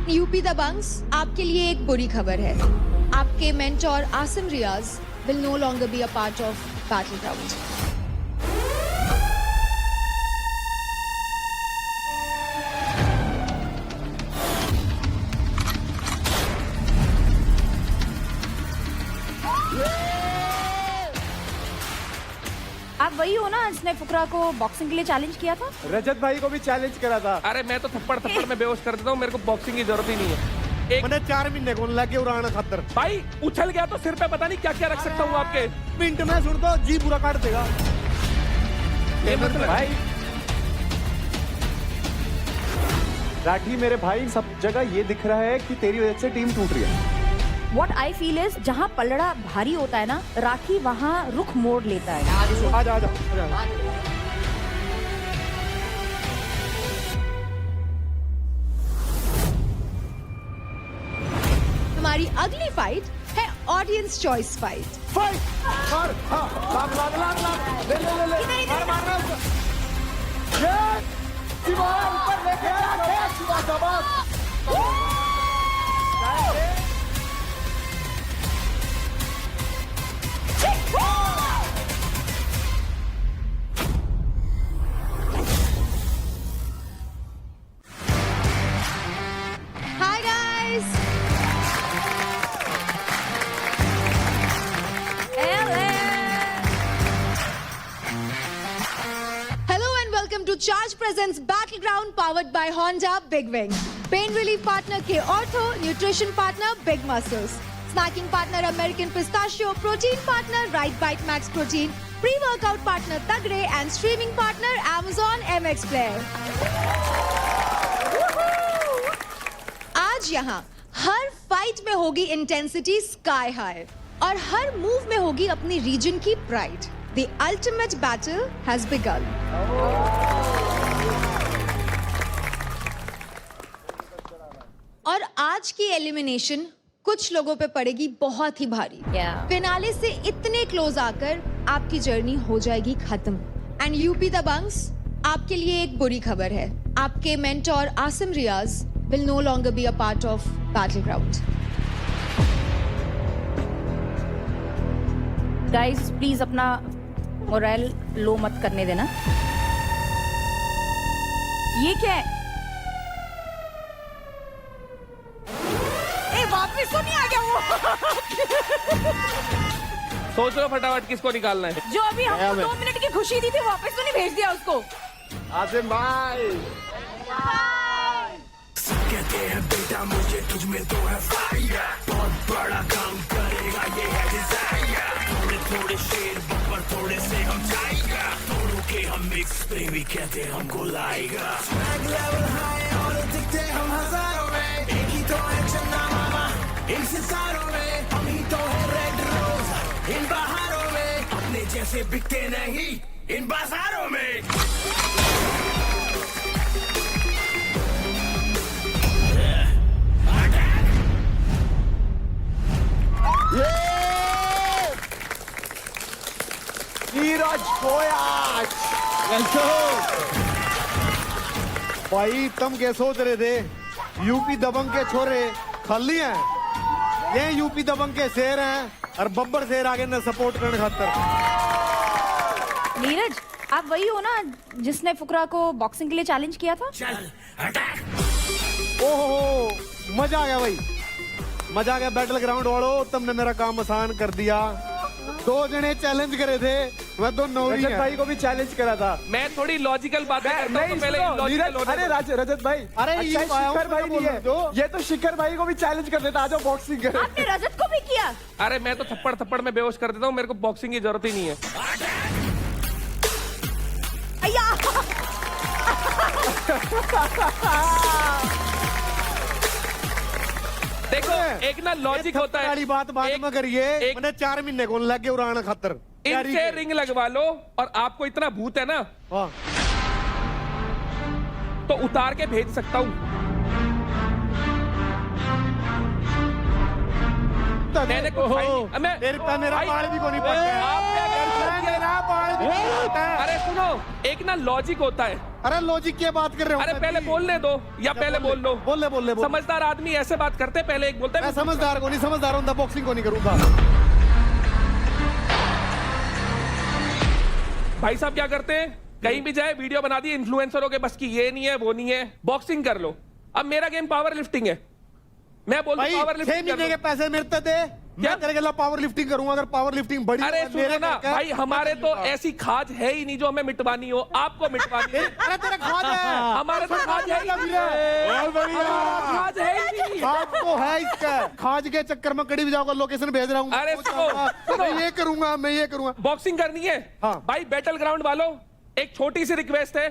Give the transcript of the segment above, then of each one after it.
UP Dabanggs, आपके लिए एक बुरी खबर है। आपके mentor Asim Riyaz will no longer be a part of Battleground. आप वही हो ना जिसने फुकरा को बॉक्सिंग के लिए चैलेंज किया था? रजत भाई को भी चैलेंज करा था। अरे मैं तो थप्पड़ में बेहोश कर देता हूँ, मेरे को बॉक्सिंग की जरूरत ही नहीं है। मैंने 4 महीने को लगे उड़ाना खातर। भाई उछल गया तो सिर पे पता नहीं क्या क्या रख सकता हूँ आपके। मिनट में सुन दो जी पूरा काट देगा ये मतलब भाई। राठी मेरे भाई, सब जगह ये दिख रहा है कि तेरी वजह से टीम टूट रही है। What I feel is जहाँ पलड़ा भारी होता है ना, राठी वहाँ रुख मोड़ लेता है। आजा आजा हमारी अगली फाइट है ऑडियंस चॉइस फाइट। फाइट मार, हाँ, लाग, ले, मार मारना उसको। ये शिवा ऊपर लेके आ, शिवा शाबाश। Hi guys! Hello and welcome to Charge Presents Battleground powered by Honda Big Wing. Pain relief partner K Ortho, nutrition partner Big Muscles, snacking partner American Pistachio, protein partner Right Bite Max Protein, pre-workout partner Tagre and streaming partner Amazon MX Player. आज यहाँ हर fight में होगी intensity sky high और हर move में होगी अपनी reason की pride. The ultimate battle has begin. और आज की एलिमिनेशन कुछ लोगों पे पड़ेगी बहुत ही भारी। फिनाले से इतने क्लोज आकर आपकी जर्नी हो जाएगी खत्म। एंड यूपी दबंग्स, आपके लिए एक बुरी खबर है। आपके mentor Asim Riyaz will no longer be a part of Battleground. Guys, please अपना मोरल लो मत करने देना। ये क्या है? ए वापस तो नहीं आ गया वो? सोच लो फटाफट किसको निकालना है। जो अभी हमको 2 मिनट की खुशी दी थी वापस तो नहीं भेज दिया उसको? आसिम भाई। कहते हैं बेटा मुझे तुझ में तो है फायर, बहुत बड़ा काम करेगा ये है डिजायर। थोड़े थोड़े शेर बब्बर थोड़े से हम जाएगा, दोनों के हम मिक्स प्रेमी कहते हमको लाएगा। स्वैग लेवल हाई और दिखते हम हजारों में, एक ही तो है चन्ना मामा इन सितारों में, हम ही तो है रेड रोज इन बहारों में, अपने जैसे बिकते नहीं इन बाजारों में। नीरज कोयाच भाई, तुम क्या सोच रहे थे यूपी दबंग के छोरे खाली हैं? ये यूपी दबंग के शेर हैं और बब्बर शेर आगे न सपोर्ट करने खातर। नीरज, आप वही हो ना जिसने फुकरा को बॉक्सिंग के लिए चैलेंज किया था? चल अटैक। ओहो, मजा आ गया भाई, मजा आ गया। बैटल ग्राउंड वालों, तुमने मेरा काम आसान कर दिया। 2 जने चैलेंज करे थे, मैं तो नौरी रजत भाई को भी चैलेंज करा था। मैं थोड़ी लॉजिकल बातें करता हूँ तो पहले लॉजिकल होने अरे दो। रजत भाई, अरे ये शिखर भाई नहीं है, ये तो शिखर भाई को भी चैलेंज कर देता। आज बॉक्सिंग करे। आपने रजत को भी किया? अरे मैं तो थप्पड़ में बेहोश कर देता हूँ, मेरे को बॉक्सिंग की जरूरत ही नहीं है। अय्या! देखो एक ना लॉजिक होता है। वाली बात बाद में करिए। मैंने 4 महीने को लगे उड़ाना खातर। इनसे रिंग लगवा लो और आपको इतना भूत है ना, हाँ, तो उतार के भेज सकता हूँ। मैंने कुछ मेरा बाल भी को नहीं अरे सुनो, एक ना लॉजिक होता है। अरे लॉजिक की बात कर रहे हो? अरे पहले बोलने दो या पहले बोल लो। बोल ले। समझदार आदमी ऐसे बात करते हैं, पहले एक बोलते मैं हैं। समझदार को नहीं, समझदार हूँ, बॉक्सिंग को नहीं करूंगा। भाई साहब क्या करते हैं, कहीं भी जाए वीडियो बना दी, इन्फ्लुएंसरों के बस की ये नहीं है वो नहीं है, बॉक्सिंग कर लो। अब मेरा गेम पावर लिफ्टिंग है, मैं बोलता हूं पावर 6 लिफ्टिंग महीने के पैसे मेरे दे, मैं तेरे के लिए पावर लिफ्टिंग करूंगा। अगर पावर लिफ्टिंग बड़ी अरे सुनो ना भाई, हमारे तो ऐसी खाज है ही नहीं जो हमें मिटवानी हो, आपको मिटवानी है। अरे तेरा खाज है, हमारे तो खाज है ही नहीं। खाज है ही नहीं। खाज तो है इसका। खाज के चक्कर में कड़ी बजाओ का लोकेशन भेज रहा हूँ। अरे सुनो, मैं ये करूंगा। बॉक्सिंग करनी है हाँ। भाई, बैटल ग्राउंड वालों एक छोटी सी रिक्वेस्ट है,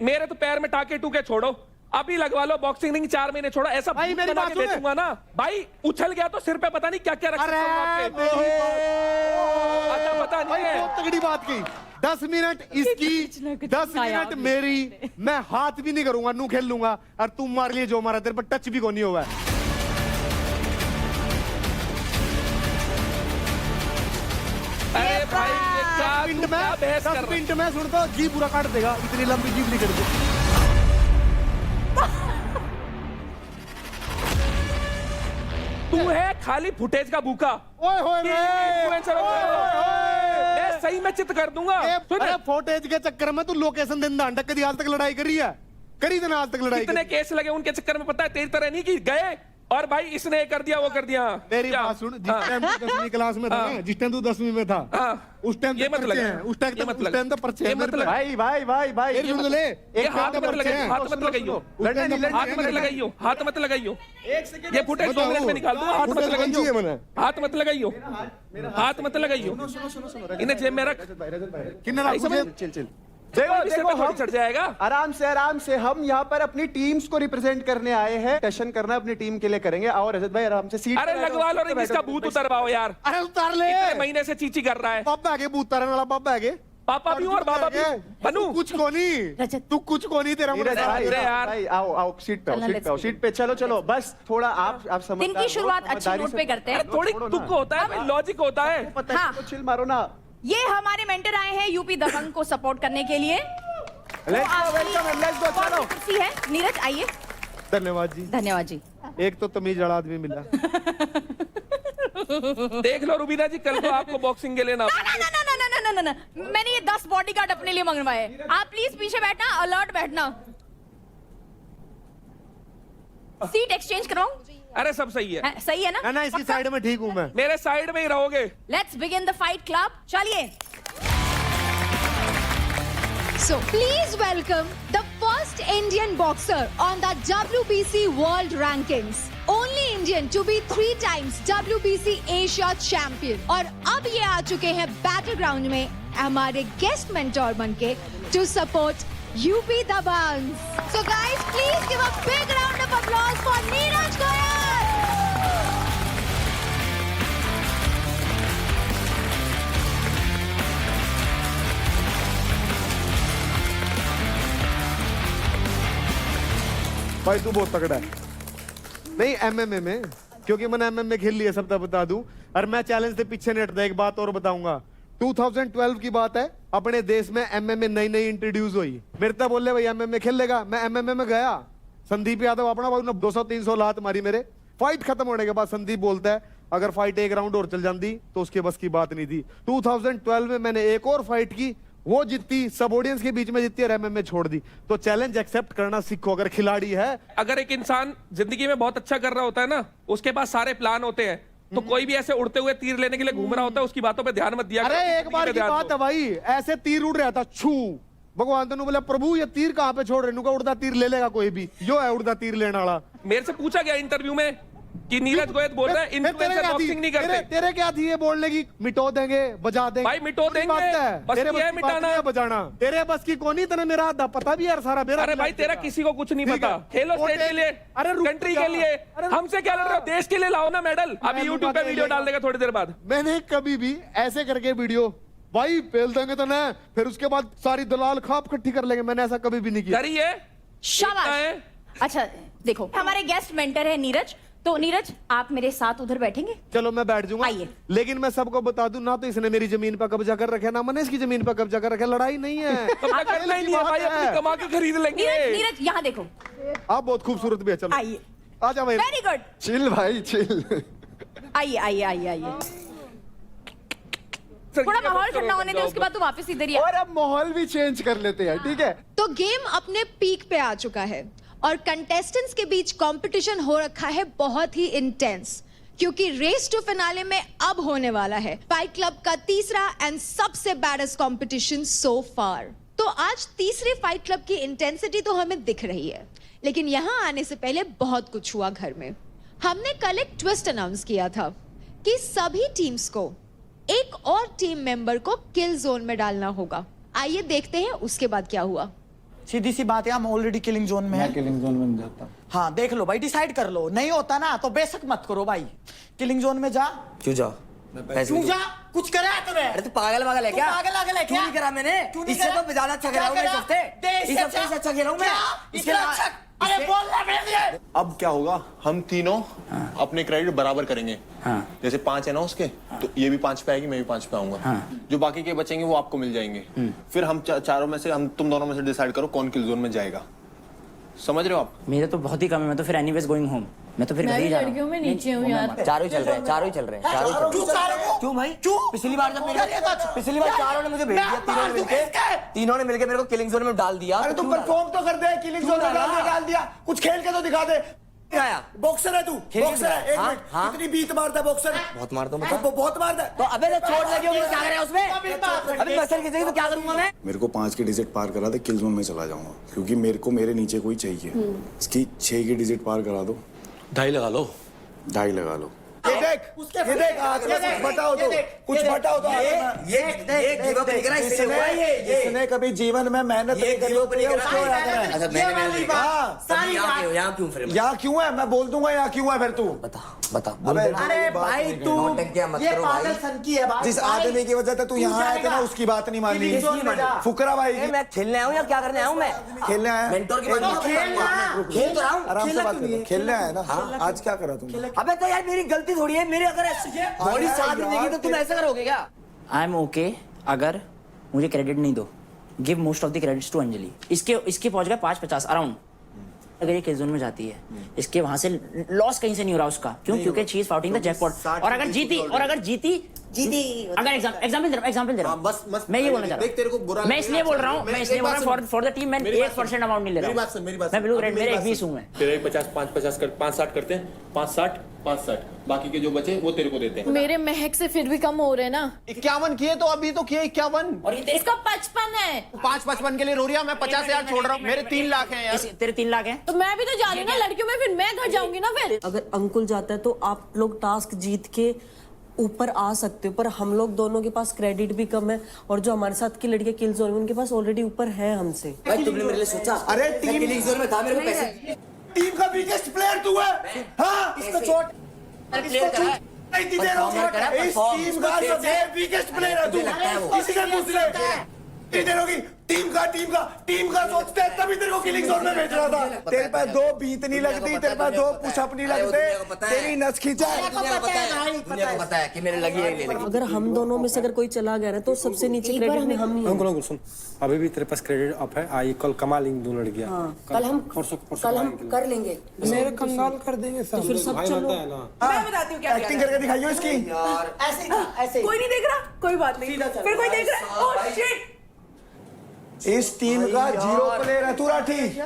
मेरे तो पैर में टाके टूके छोड़ो, अभी लगवा लो बॉक्सिंग रिंग, 4 महीने छोड़ो। ऐसा भाई मेरी बना बात के बेचूंगा ना भाई, उछल गया तो सिर पे पता नहीं क्या क्या रख सकता हूं आपके। अच्छा पता नहीं है। बहुत तगड़ी बात की। 10 मिनट इसकी, 10 मिनट मेरी, मैं हाथ भी नहीं करूंगा, नू खेल लूंगा, और तुम मार लिए जो मारा, तेरे पर टच भी को नहीं हुआ। अरे भाई ये क्या मिनट में, बहस कर 10 रहा है? मिनट में सुन तो जी पूरा काट देगा, इतनी लंबी जीभ निकल गई। तू है खाली फुटेज का भूखा। ओए होए कि रे, influencer ओए होए। मैं सही में चित कर दूंगा। सुन, अरे फुटेज के चक्कर में तू लोकेशन दिन दांडक कदी आज तक लड़ाई करी है? करी थी ना आज तक लड़ाई? कितने केस लगे उनके चक्कर में, पता है तेरी तरह नहीं कि गए और भाई इसने ये कर दिया वो कर दिया। मेरी क्या? बात सुन, जिस हाँ। टाइम तू 10वीं क्लास में था ना, जिस टाइम तू 10वीं में था, हाँ। उस टाइम ये तक मत पर्चे लगा। हैं, उस टाइम ये तक मत उस लगा। टाइम तक पर्चे हैं ये मत मेरे पे। लगा। भाई ये सुन तो ले, ये एक हाथ टाइम मत तक पर्चे लगाइयो, हैं। हाथ मत लगाइयो, हाथ मत लगाइयो, हाथ मत लगाइयो। ये फुटेज 2 मिनट में निकाल दूंगा, हाथ मत लगाइयो, हाथ मत लगाइयो, हाथ मत लगाइयो। इन्हें जेब में रख। किन्ने ना समझ- चल देखो हम चढ़ जाएगा। आराम से हम यहाँ पर अपनी टीम्स को रिप्रेजेंट करने आए हैं, सेशन करना अपनी टीम के लिए करेंगे। आओ रजत भाई आराम से सीट अरे लगवा लो रिंग, इसका भूत उतरवाओ यार, अरे उतार ले। इतने महीने से चीची कर रहा है। बाबा आगे भूत तारने वाला बाबा आगे, पापा भी हूं और बाबा भी हूं। बनू तू कुछ को नहीं, तू कुछ को नहीं, तेरा नीरज भाई, अरे यार। भाई आओ सीट पे आओ, चलना, सीट पे आओ, let's सीट पे चलो बस थोड़ा आप समझ। दिन की शुरुआत अच्छी नोट पे करते हैं। थोड़ी तुक होता है, लॉजिक होता है। पता हाँ। है तो चिल मारो ना। ये हमारे मेंटर आए हैं यूपी दबंग को सपोर्ट करने के लिए। Let's go, welcome, let's go, चलो। कुर्सी है नीरज, आइए। धन्यवाद जी। धन्यवाद जी। एक तो तमीज वाला आदमी मिला। देख लो रुबीना जी, कल को आपको बॉक्सिंग के लिए ना ना, मैंने ये 10 बॉडीगार्ड अपने लिए मंगवाए। आप प्लीज पीछे बैठना, अलर्ट बैठना। सीट एक्सचेंज कराऊं? अरे सब सही है, सही है ना? ना इसकी साइड में ठीक हूँ मैं। मेरे साइड में ही रहोगे। Let's begin the fight club. चलिए। So please welcome the first Indian boxer on the WBC World Rankings. Only Indian to be 3 times WBC Asia Champion. और अब ये आ चुके हैं बैटलग्राउंड में हमारे गेस्ट मेंटोर बनके to support UP Dabang. So guys, please give a big round of applause for Neeraj Goyal. भाई तू बहुत तगड़ा है। नहीं एमएमए में, क्योंकि मैंने एमएमए खेल लिया, सब बता दूं। और मैं चैलेंज से पीछे नहीं हटता। एक बात और बताऊंगा, 2012 की बात है, अपने देश में एमएमए नई इंट्रोड्यूस हुई। मेरे तो बोले भाई एमएमए खेल लेगा, मैं एमएमए में गया। संदीप यादव अपना भाई 200-300 लात मारी मेरे। फाइट खत्म होने के बाद संदीप बोलता है अगर फाइट एक राउंड और चल जाती तो उसके बस की बात नहीं थी। 2012 में मैंने एक और फाइट की, वो जीती, सब ऑडियंस के बीच में जीती और एमएमए छोड़ दी। तो चैलेंज एक्सेप्ट करना सीखो अगर खिलाड़ी है। अगर एक इंसान जिंदगी में बहुत अच्छा कर रहा होता है ना, उसके पास सारे प्लान होते हैं, तो कोई भी ऐसे उड़ते हुए तीर लेने के लिए घूम रहा होता है, उसकी बातों पे ध्यान मत दिया अरे करो, एक बार की ध्यान बात दो। है भाई, ऐसे तीर उड़ रहा था, छू भगवान तेन बोला प्रभु ये तीर कहाँ पे छोड़ रहे, उड़ता तीर ले लेगा कोई भी, यो है उड़ता तीर लेने वाला। मेरे से पूछा गया इंटरव्यू में कि नीरज गोयल बोल रहा है इन्फ्लुएंसर बॉक्सिंग नहीं करते। तेरे क्या थी ये बोलने की, मिटो देंगे बजा देंगे भाई, मिटो बड़ी देंगे, बात है। बस तेरे की है बस की बात मिटाना। नहीं है बजाना, तेरे बस की कोनी, तेने मेरा आधा पता भी यार सारा मेरा। अरे भाई तेरा किसी को कुछ नहीं ठीक पता। है। खेलो स्टेट के लिए, अरे रुक कंट्री जा। के लिए, अरे हमसे क्या लड़ रहे हो? देश के लिए लाओ ना मेडल। अभी यूट्यूब पे वीडियो डाल देगा थोड़ी देर बाद। मैंने कभी भी ऐसे करके वीडियो भाई फेल देंगे तो ना, फिर उसके बाद सारी दलाल खाप इकट्ठी कर लेंगे, मैंने ऐसा कभी भी नहीं किया। करिए। शाबाश। अच्छा देखो, हमारे गेस्ट मेंटर है नीरज, तो नीरज आप मेरे साथ उधर बैठेंगे? चलो मैं बैठ जाऊंगा। आइए। लेकिन मैं सबको बता दूं ना, तो इसने मेरी जमीन पर कब्जा कर रखा है, ना मैंने इसकी जमीन पर कब्जा कर रखा है। लड़ाई नहीं है। कब्जा करना ही नहीं है भाई, अपनी कमा के खरीद लेंगे। नीरज यहाँ देखो। आप बहुत खूबसूरत भी है। चलो आइए। आ जाओ भाई। Very good. चिल भाई चिल। आइए आइए आइए आइए। थोड़ा माहौल ठंडा होने दे, उसके बाद तो वापस इधर ही आ। और अब माहौल भी चेंज कर लेते हैं, ठीक है? तो गेम अपने पीक पे आ चुका है और कंटेस्टेंट्स के बीच कंपटीशन हो रखा है बहुत ही इंटेंस, क्योंकि रेस टू फिनाले में अब होने वाला है फाइट क्लब का तीसरा एंड सबसे बैडेस्ट कंपटीशन सो फार। तो आज तीसरे फाइट क्लब की इंटेंसिटी तो हमें दिख रही है, लेकिन यहां आने से पहले बहुत कुछ हुआ घर में। हमने कल एक ट्विस्ट अनाउंस किया था कि सभी टीम्स को एक और टीम मेंबर को किल जोन में डालना होगा। आइए देखते हैं उसके बाद क्या हुआ। सीधी सी बात है, हम ऑलरेडी किलिंग जोन में हैं। किलिंग जोन में जाता हूँ। हाँ देख लो भाई, डिसाइड कर लो। नहीं होता ना तो बेशक मत करो भाई। किलिंग जोन में जा। क्यों जा? क्यों जा? कुछ करा है तूने? अरे तू पागल वागल है क्या? पागल वागल है क्यों क्या? नहीं करा मैंने? इससे तो ज्यादा अच्छा खेला हूं मैं इस हफ्ते। इस हफ्ते से अच्छा खेला हूं मैं। इसके अच्छा? अरे बोल रहा है। अब क्या होगा, हम तीनों अपने क्रेडिट बराबर करेंगे। जैसे 5 है ना उसके, तो ये भी 5 पे आएगी, मैं भी 5 पे आऊंगा। जो बाकी के बचेंगे वो आपको मिल जाएंगे। फिर हम चारों में से, हम तुम दोनों में से डिसाइड करो कौन किल जोन में जाएगा। समझ रहे हो आप? मेरे तो बहुत ही कम है, मैं तो फिर एनीवेज गोइंग होम। मैं तो फिर घर ही जा रहा हूं। लड़कियों में नीचे हूँ यार। चारों ही चल रहे हैं, चारों ही चल रहे हैं, चारों ही चल रहे हैं। क्यों भाई? क्यों? पिछली बार चारों ने मुझे भेज दिया, तीनों ने मिलके मेरे को किलिंग जोन में डाल दिया। अरे तू परफॉर्म तो कर दे। किलिंग जोन में डाल दिया। कुछ खेल के तो दिखा दे। बॉक्सर है तू, बॉक्सर है। एक मिनट, कितनी बीट मारता है बॉक्सर? बहुत मारता हूं। बहुत मारता है। तो अबे तो चोट लगी होगी तो क्या करें उसमें? अबे मसल खींचेगी तो क्या करूंगा मैं? मेरे को 5 की डिजिट पार करा दे, किल जोन में चला जाऊंगा, क्योंकि मेरे को मेरे नीचे कोई चाहिए। इसकी 6 की डिजिट पार करा दो। 2.5 लगा लो। 2.5 लगा लो। ये देख आज बताओ तो कुछ बताओ तो। ये गिव अप नहीं करा इससे। इसने कभी जीवन में मेहनत नहीं करी होती है, उसको याद करा। अच्छा मैंने यहाँ क्यों फिर? यहाँ क्यों है मैं बोल दूंगा। यहाँ क्यों है फिर तू? बता। अरे भाई तू ये पागल सन की है बात। जिस आदमी की वजह से तू यहाँ आया था ना, उसकी बात नहीं माननी। फुकरा भाई मैं खेलने आया हूँ या क्या करने आया हूँ? मैं खेलने आया। मेंटोर की बात खेल तो रहा हूँ। आराम से बात करो। खेलने आया ना? आज क्या करा तुमने? अबे तो यार मेरी गलती थोड़ी है। मेरे अगर बॉडी साथ देगी तो तुम ऐसा करोगे क्या? आई एम ओके अगर मुझे क्रेडिट नहीं दो। Give most of the credits to Anjali. इसके पहुंच गए 5-50 अराउंड। अगर ये किल जोन में जाती है, इसके वहां से लॉस कहीं से नहीं हो रहा उसका। क्यों? क्योंकि शी इज फाउटिंग द जैकपॉट। और अगर जीती अगर एग्जांपल दे रहा हूं। बस मैं ये बोलना चाह रहा हूं। मैं इसलिए बोल रहा हूं फॉर द टीम। मैं 1% अमाउंट नहीं ले रहा हूं। मैं बिल्कुल रेड, मेरे 20 हूं मैं। तेरे 50 5-50 कर 5-60 करते हैं। 5-60 5-60 बाकी के जो बचे वो तेरे को देते हैं। मेरे महक से फिर भी कम हो रहे हैं ना। 51 किए तो अभी तो किए 51। और ये इसका 55 है। 5-55 के लिए रो रही है। मैं 50,000 छोड़ रहा हूँ। मेरे 3 लाख हैं यार। तेरे 3 लाख हैं तो मैं भी तो जा रही हूँ ना लड़कियों में। फिर मैं घर जाऊंगी ना। फिर अगर अंकुल जाता है तो आप लोग टास्क जीत के ऊपर आ सकते हो, पर हम लोग दोनों के पास क्रेडिट भी कम है और जो हमारे साथ की लड़कियां किल जोन में उनके पास ऑलरेडी ऊपर है हमसे। भाई तुमने मेरे लिए सोचा? अरे टीम किलिंग जोन में था, मेरे को पैसे। टीम का वीकेस्ट प्लेयर तू है। हाँ इसको चोट नहीं दी दे रहा हूँ। इस टीम का सबसे वीकेस्ट प्लेयर है तू। किसी से पूछ ले इधर होगी। टीम का सोचते हैं तभी तेरे को किलिंग जोन में भेज रहा था। तेरे पास 2 बीत नहीं लगती, तेरे पास 2 पुशअप नहीं लगते, तेरी नस खींचा है। दुनिया को पता है कि मेरे लगी है नहीं लगी। अगर हम दोनों में से अगर कोई चला गया ना तो सबसे नीचे क्रेडिट में हम ही हैं। अंकुल सुन, अभी भी तेरे पास क्रेडिट अप है। आई कल कमा लेंगे 2 लड़कियां। कल हम कर लेंगे। मेरे कंगाल कर देंगे सब। तो फिर सब चलो। मैं बताती हूँ क्या एक्टिंग करके दिखाइयो इसकी। ऐसे कोई नहीं देख रहा, कोई बात नहीं। फिर कोई देख रहा है। Oh shit. इस टीम का 0 प्लेयर है तू राठी।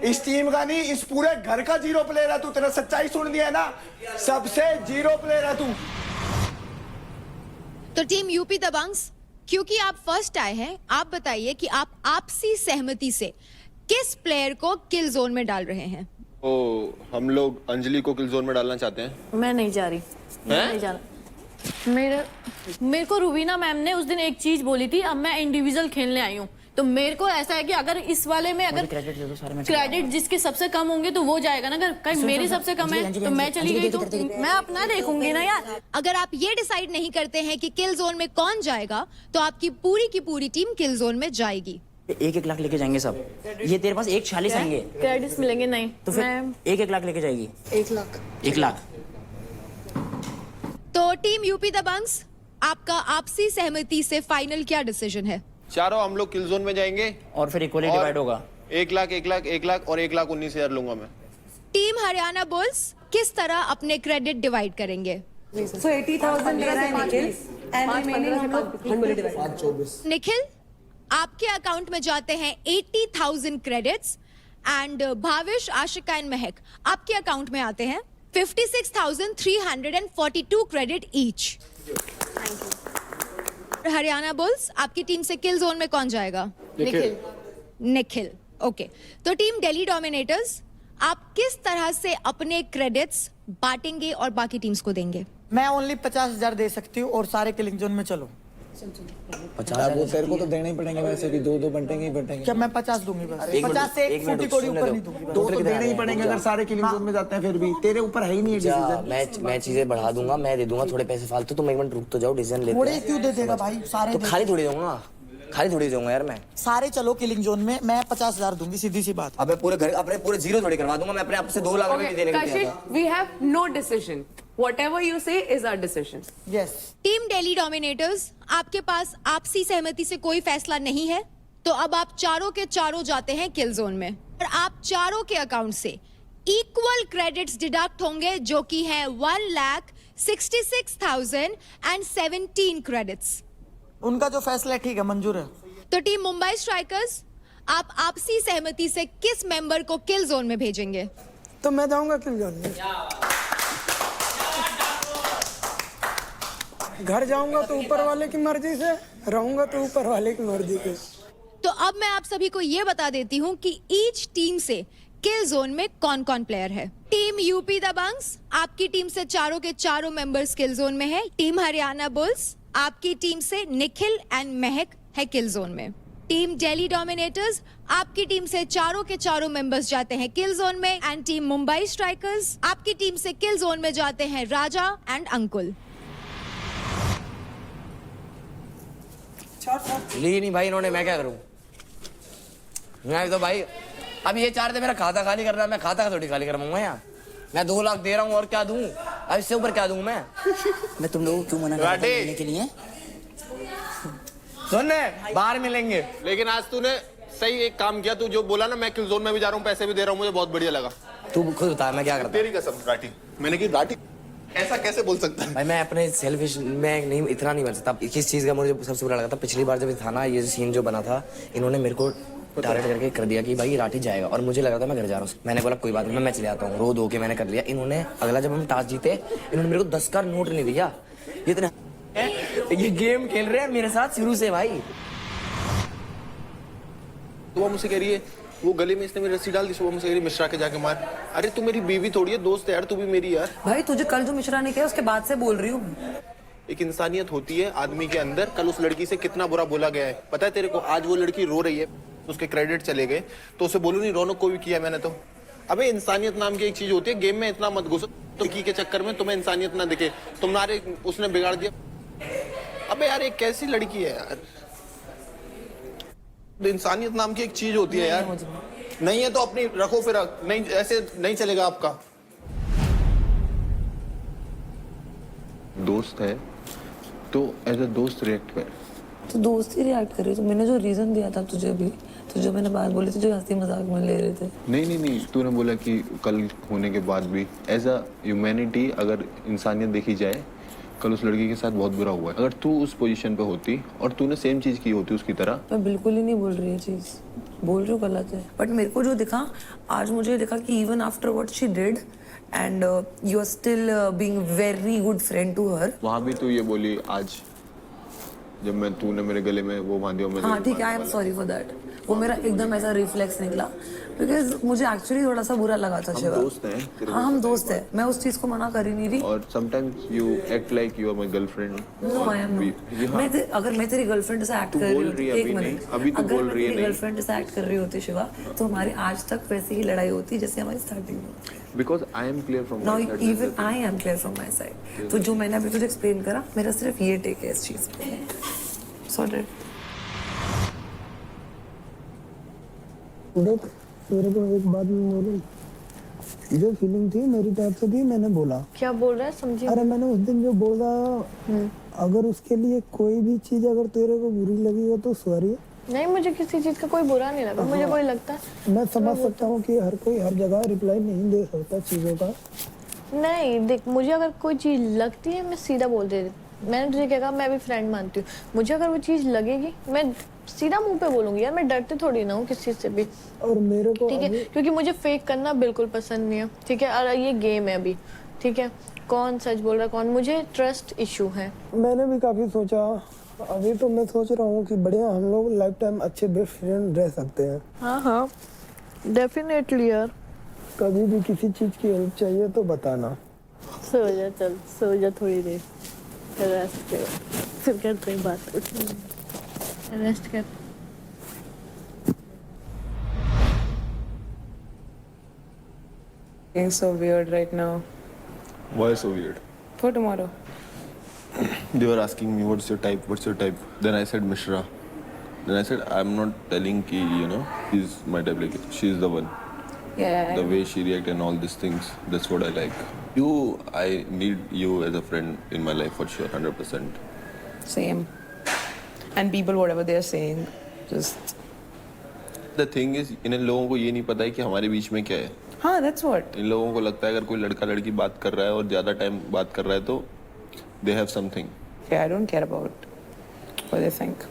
इस टीम का नहीं, इस पूरे घर का 0 प्लेयर है तू। तेरा सच्चाई सुन लिया है ना? सबसे 0 प्लेयर है तू। तो टीम यूपी दबंग्स, क्योंकि आप फर्स्ट आए हैं, आप बताइए कि आप आपसी सहमति से किस प्लेयर को किल जोन में डाल रहे हैं? हम लोग अंजलि को किल जोन में डालना चाहते हैं। मैं नहीं जा रही। मैं नहीं जाना। मेरे को रुबीना मैम ने उस दिन एक चीज बोली थी। अब मैं इंडिविजुअल खेलने आई हूँ, तो मेरे को ऐसा है कि अगर इस वाले में अगर क्रेडिट जिसके सबसे कम होंगे तो वो जाएगा ना। अगर कहीं मेरी सबसे कम है तो मैं चली गई तो मैं अपना देखूंगी ना यार। अगर आप ये डिसाइड नहीं करते हैं कि किल जोन में कौन जाएगा, तो आपकी पूरी की पूरी टीम किल जोन में जाएगी। 1-1 लाख लेके जाएंगे सब। ये तेरे पास 1.46 आएंगे क्रेडिट्स मिलेंगे नहीं तो फिर 1-1 लाख लेके जाएगी। 1 लाख 1 लाख। तो टीम यूपी दबंग्स, आपका आपसी सहमति से फाइनल क्या डिसीजन है? चारों हम लोग किल जोन में जाएंगे और फिर इक्वली डिवाइड होगा। 1 लाख 1 लाख 1 लाख और 1,19,000 लूंगा मैं। टीम हरियाणा बुल्स किस तरह अपने क्रेडिट डिवाइड करेंगे? So 80,000 मेरा है निखिल and remaining हम लोग निखिल, आपके अकाउंट में जाते हैं 80,000 credits and Bhavish, Ashika and महक आपके अकाउंट में आते हैं 56,342 क्रेडिट ईच। हरियाणा बुल्स, आपकी टीम से किल जोन में कौन जाएगा? निखिल। ओके, तो टीम दिल्ली डोमिनेटर्स, आप किस तरह से अपने क्रेडिट्स बांटेंगे और बाकी टीम्स को देंगे? मैं ओनली 50,000 दे सकती हूँ और सारे किलिंग जोन में चलो। 50 वो तेरे को तो देने ही पड़ेंगे, वैसे भी दो बंटेंगे ही बंटेंगे। क्या मैं 50 दूंगी बस? 50 से एक फुटी कोड़ी ऊपर नहीं दूंगी। दो तो देने ही पड़ेंगे अगर सारे किलिंग जोन में जाते हैं, फिर भी तेरे ऊपर है ही नहीं डिसीजन। मैं चीजें बढ़ा दूंगा, मैं दे दूंगा थोड़े पैसे फालतू, तुम 1 मिनट रुक तो जाओ, डिसीजन लेते हैं। थोड़े क्यों दे देगा भाई? सारे तो खाली थोड़ी दूंगा, खाली थोड़ी दूंगा यार मैं। सारे चलो किलिंग जोन में, मैं 50,000 दूंगी, सीधी सी बात। अबे पूरे घर अपने पूरे जीरो थोड़ी करवा दूंगा मैं, अपने आप से 2 लाख रुपए देने के लिए। we have no decision. Whatever you say is our decision. Yes. Team Delhi Dominators, आपके पास आपसी सहमति से कोई फैसला नहीं है, तो अब आप चारों के चारों जाते हैं किल जोन में और आप चारों के अकाउंट से इक्वल क्रेडिट्स डिडक्ट होंगे, जो कि है 1,66,017 क्रेडिट्स। उनका जो फैसला है ठीक है, मंजूर है। तो टीम मुंबई स्ट्राइकर्स, आप आपसी सहमति से किस मेंबर को किल जोन में भेजेंगे? तो मैं जाऊंगा किल जोन में। घर जाऊंगा तो ऊपर वाले की मर्जी से, रहूंगा तो ऊपर वाले की मर्जी से। तो अब मैं आप सभी को यह बता देती हूं कि ईच टीम से किल जोन में कौन कौन प्लेयर है। टीम यूपी दबंग्स, आपकी टीम से चारों के चारों मेंबर्स किल जोन में है। टीम हरियाणा बुल्स, आपकी टीम से निखिल एंड महक है किल जोन में। टीम दिल्ली डोमिनेटर्स, आपकी टीम से चारों के चारों मेंबर्स जाते हैं किल जोन में एंड टीम मुंबई स्ट्राइकर्स, आपकी टीम से किल जोन में जाते हैं राजा एंड अंकुल। ली नहीं भाई इन्होंने, मैं क्या करूं? मैं तो भाई अब ये चाह रहे थे मेरा खाता खाली करना, मैं खाता थोड़ी खाली करवाऊंगा यार। मैं 2 लाख दे रहा हूँ और क्या दूं? अब इससे ऊपर क्या दूं मैं तुम लोगों को क्यों मना कर देने के लिए? सुन, बाहर मिलेंगे। लेकिन आज तूने सही एक काम किया, तू जो बोला ना मैं किल जोन में भी जा रहा हूँ, पैसे भी दे रहा हूँ, मुझे बहुत बढ़िया लगा। तू खुद बता मैं क्या करता? तेरी कसम राठी, मैंने की राठी ऐसा कैसे बोल सकता है? भाई मैं अपने सेल्फिश में नहीं, इतना नहीं बन सकता। किस चीज का मुझे सबसे बुरा लगा था, पिछली बार जब था ना ये सीन जो बना था, इन्होंने मेरे को टारगेट करके कर दिया कि भाई राठी जाएगा और मुझे लगा था मैं घर जा रहा हूँ। मैंने बोला कोई बात नहीं, मैं चले आता हूँ, रो धो के मैंने कर लिया। इन्होंने अगला जब हम टास्क जीते, इन्होंने मेरे को 10 का नोट नहीं दिया। इतना ये गेम खेल रहे हैं मेरे साथ शुरू से भाई। तो वो मुझसे कह रही है, वो गले में इसने मेरी रस्सी डाल दी, सुबह मुझसे कह रही मिश्रा के जाके मार। अरे तू मेरी बीवी थोड़ी है, दोस्त है यार, तू भी मेरी यार। भाई तुझे कल जो मिश्रा ने किया उसके बाद से बोल रही हूँ। एक इंसानियत होती है आदमी के अंदर। कल उस लड़की से कितना बुरा बोला गया है पता है तेरे को? आज वो लड़की रो रही है, उसके क्रेडिट चले गए, तो उसे बोलू नहीं रौनक को भी किया मैंने तो। अबे इंसानियत नाम की एक चीज होती है, गेम में इतना मत घुसो लड़की के चक्कर में, तुम्हें इंसानियत ना दिखे। तुम्हारे उसने बिगाड़ दिया। अबे यार एक कैसी लड़की है यार, इंसानियत नाम की एक चीज होती है यार। नहीं है तो अपनी रखो, फिर नहीं ऐसे नहीं चलेगा आपका। दोस्त है तो एज अ दोस्त रिएक्ट कर। तो दोस्त ही रिएक्ट कर रही तो मैंने जो रीजन दिया था तुझे अभी, तो जो मैंने बात बोली थी जो हंसी मजाक में ले रहे थे। नहीं तूने बोला कि कल होने के बाद भी एज अ ह्यूमैनिटी अगर इंसानियत देखी जाए, कल उस लड़की के साथ बहुत बुरा हुआ है। अगर तू उस पोजीशन पे होती और तूने सेम चीज की होती उसकी तरह। मैं बिल्कुल ही नहीं बोल रही है चीज, बोल रही हूँ गलत है, बट मेरे को जो दिखा आज, मुझे दिखा कि even after what she did and you are still being very good friend to her. वहाँ भी तू ये बोली आज जब तूने मेरे गले में वो बांधिया। हाँ ठीक है, I am sorry for that. वो मेरा एकदम ऐसा रिफ्लेक्स निकला, बिकॉज मुझे एक्चुअली थोड़ा सा बुरा लगा था। शिवा, दोस्त हैं। हाँ हम दोस्त हैं, मैं उस चीज को मना कर ही नहीं रही। और sometimes you act like you are my girlfriend. No I am not. अगर मैं तेरी गर्लफ्रेंड से एक्ट कर रही होती, एक मिनट, अगर मैं तेरी गर्लफ्रेंड से एक्ट कर रही होती शिवा, तो हमारी आज तक वैसी ही लड़ाई होती जैसे हमारी स्टार्टिंग में। Because I am clear from my side. Now even I am clear from my side. तो जो मैंने अभी तुझे एक्सप्लेन करा, मेरा सिर्फ ये टेक है इस चीज पे। Sorted. देख तेरे को एक बात मैं बोलूं, जो फीलिंग थी मेरी तरफ से थी, मैंने बोला। क्या बोल रहा है समझिए? अरे मैंने उस दिन जो बोला, अगर उसके लिए कोई भी चीज अगर तेरे को बुरी लगी हो तो सॉरी। नहीं, मुझे किसी चीज का कोई बुरा नहीं लगा। मुझे कोई लगता है मैं समझ सकता हूँ कि हर कोई हर जगह रिप्लाई नहीं दे सकता चीजों का। नहीं देख, मुझे अगर कोई चीज लगती है मैं सीधा बोल देती। मैंने तुझे क्या कहा, मैं भी फ्रेंड मानती हूँ। मुझे अगर वो चीज लगेगी मैं सीधा मुंह पे बोलूंगी यार, मैं डरती थोड़ी ना हूँ किसी चीज से भी। और मेरे को ठीक है, क्योंकि मुझे फेक करना बिल्कुल पसंद नहीं है। ठीक है, और ये गेम है अभी। ठीक है, कौन सच बोल रहा है कौन, मुझे ट्रस्ट इशू है। मैंने भी काफी सोचा, अभी तो मैं सोच रहा हूँ कि बढ़िया हम लोग लाइफ टाइम अच्छे बेस्ट फ्रेंड रह सकते हैं। हाँ हाँ डेफिनेटली यार। कभी भी किसी चीज की हेल्प चाहिए तो बताना। सो जा, चल सो जा थोड़ी देर, रेस्ट कर, फिर करते हैं बात। रेस्ट कर। Being so weird right now. Why so weird? For tomorrow. They were asking me, what's your type? What's your type? Then I said Mishra. Then I said, I'm not telling ki, you know, he's my type. Like, she's the one. Yeah. The way she react and all these things, that's what I like. I need you as a friend in my life for sure, 100%. Same. And people, whatever they're saying, just. The thing is, इन लोगों को ये नहीं पता है कि हमारे बीच में क्या है. हाँ, that's what. इन लोगों को लगता है अगर कोई लड़का लड़की बात कर रहा है और ज्यादा टाइम बात कर रहा है तो they have something. Yeah, I don't care about what they think.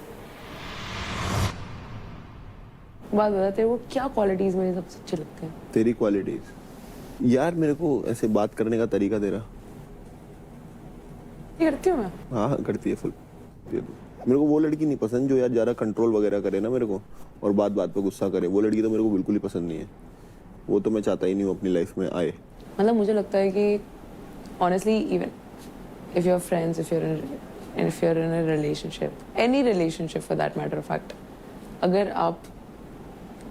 बात बता, तेरे को क्या क्वालिटीज मेरे सबसे अच्छे लगते हैं? तेरी क्वालिटीज यार, मेरे को ऐसे बात करने का तरीका तेरा. ये करती हूँ मैं. हाँ करती है फुल. मेरे को वो लड़की नहीं पसंद जो यार ज्यादा कंट्रोल वगैरह करे ना मेरे को, और बात बात पे गुस्सा करे. वो लड़की तो मेरे को बिल्कुल ही पसंद नहीं है. वो तो मैं चाहता ही नहीं हूँ अपनी लाइफ में आए. मतलब मुझे लगता है कि honestly, even if you're friends, if you're in a relationship, any relationship for that matter of fact, अगर आप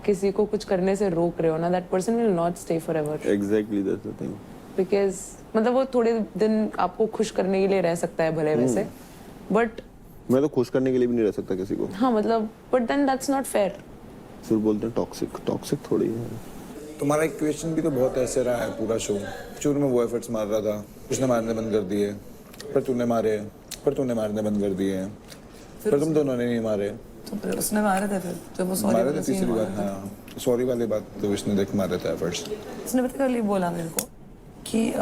किसी को कुछ करने से रोक रहे हो ना, that person will not stay forever. Exactly, that's the thing. Because मतलब वो थोड़े दिन आपको खुश करने के लिए रह सकता है भले वैसे, but मैं तो खुश करने के लिए भी नहीं रह सकता किसी को. हाँ मतलब, but then that's not fair. फिर बोलते हैं टॉक्सिक थोड़ी है. तुम्हारा इक्वेशन भी तो बहुत ऐसे रहा है पूरा शो. शुरू में वो एफर्ट्स मार रहा था, उसने मारने बंद कर दिए, फिर तूने मारे, फिर तूने मारने बंद कर दिए, फिर तुम दोनों ने नहीं मारे. तो फिर उसने मारे थे, फिर जब वो सॉरी मारे थे तीसरी बार. हाँ, सॉरी वाली बात तो विष्णु देख मारे थे एफर्ट्स. उसने पता क्या बोला मेरे को कि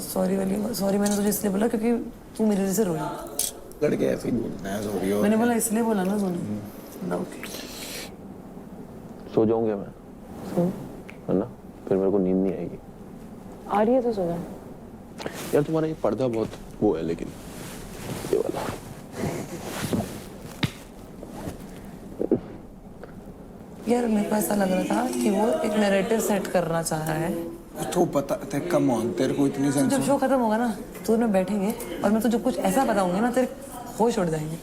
सॉरी मैंने तुझे इसलिए बोला क्योंकि तू मेरे वजह से रोई. लड़के ऐसे ही बोलते हैं सॉरी. मैंने बोला इसलिए बोला ना तूने. ओके, सो जाऊंगा मैं, है ना? फिर मेरे को नींद नहीं आएगी. आ रही है तो सो जा यार. तुम्हारा ये पर्दा बहुत वो है, लेकिन ये वाला यार मेरे को ऐसा लग रहा था कि वो एक नैरेटिव सेट करना चाह रहा है. तो पता है, कम ऑन, तेरे को इतनी सेंस. जब शो खत्म होगा ना तो में बैठेंगे और मैं तुझे कुछ ऐसा बताऊंगी ना, तेरे होश उड़ जाएंगे.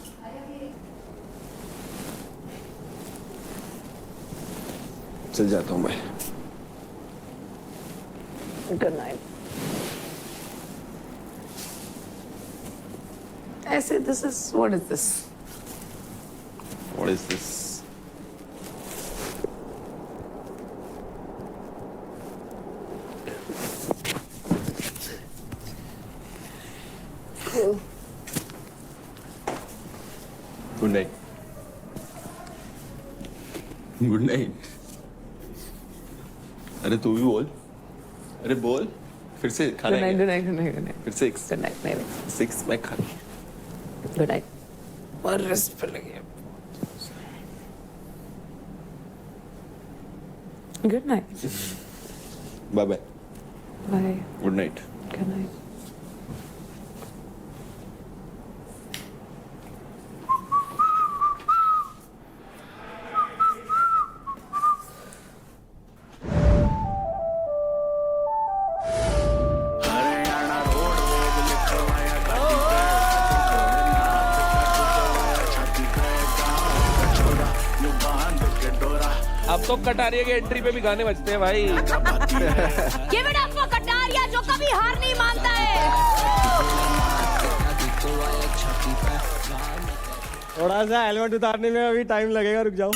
चल जाता हूँ मैं. Good night. ऐसे this is what is this? What is this? Good night. Good night. अरे तू भी बोल. अरे बोल. फिर से खाना है. Good night. फिर से गुड नाइट. नहीं 6 मैं खा. Good night. और रेस्ट पर लगे. Good night. Bye bye. Bye. Good night. Good night. अब तो कटारिया की एंट्री पे भी गाने बजते हैं भाई. Give it up for Kataria जो कभी हार नहीं मानता है. थोड़ा सा हेलमेट उतारने में अभी टाइम लगेगा, रुक जाओ.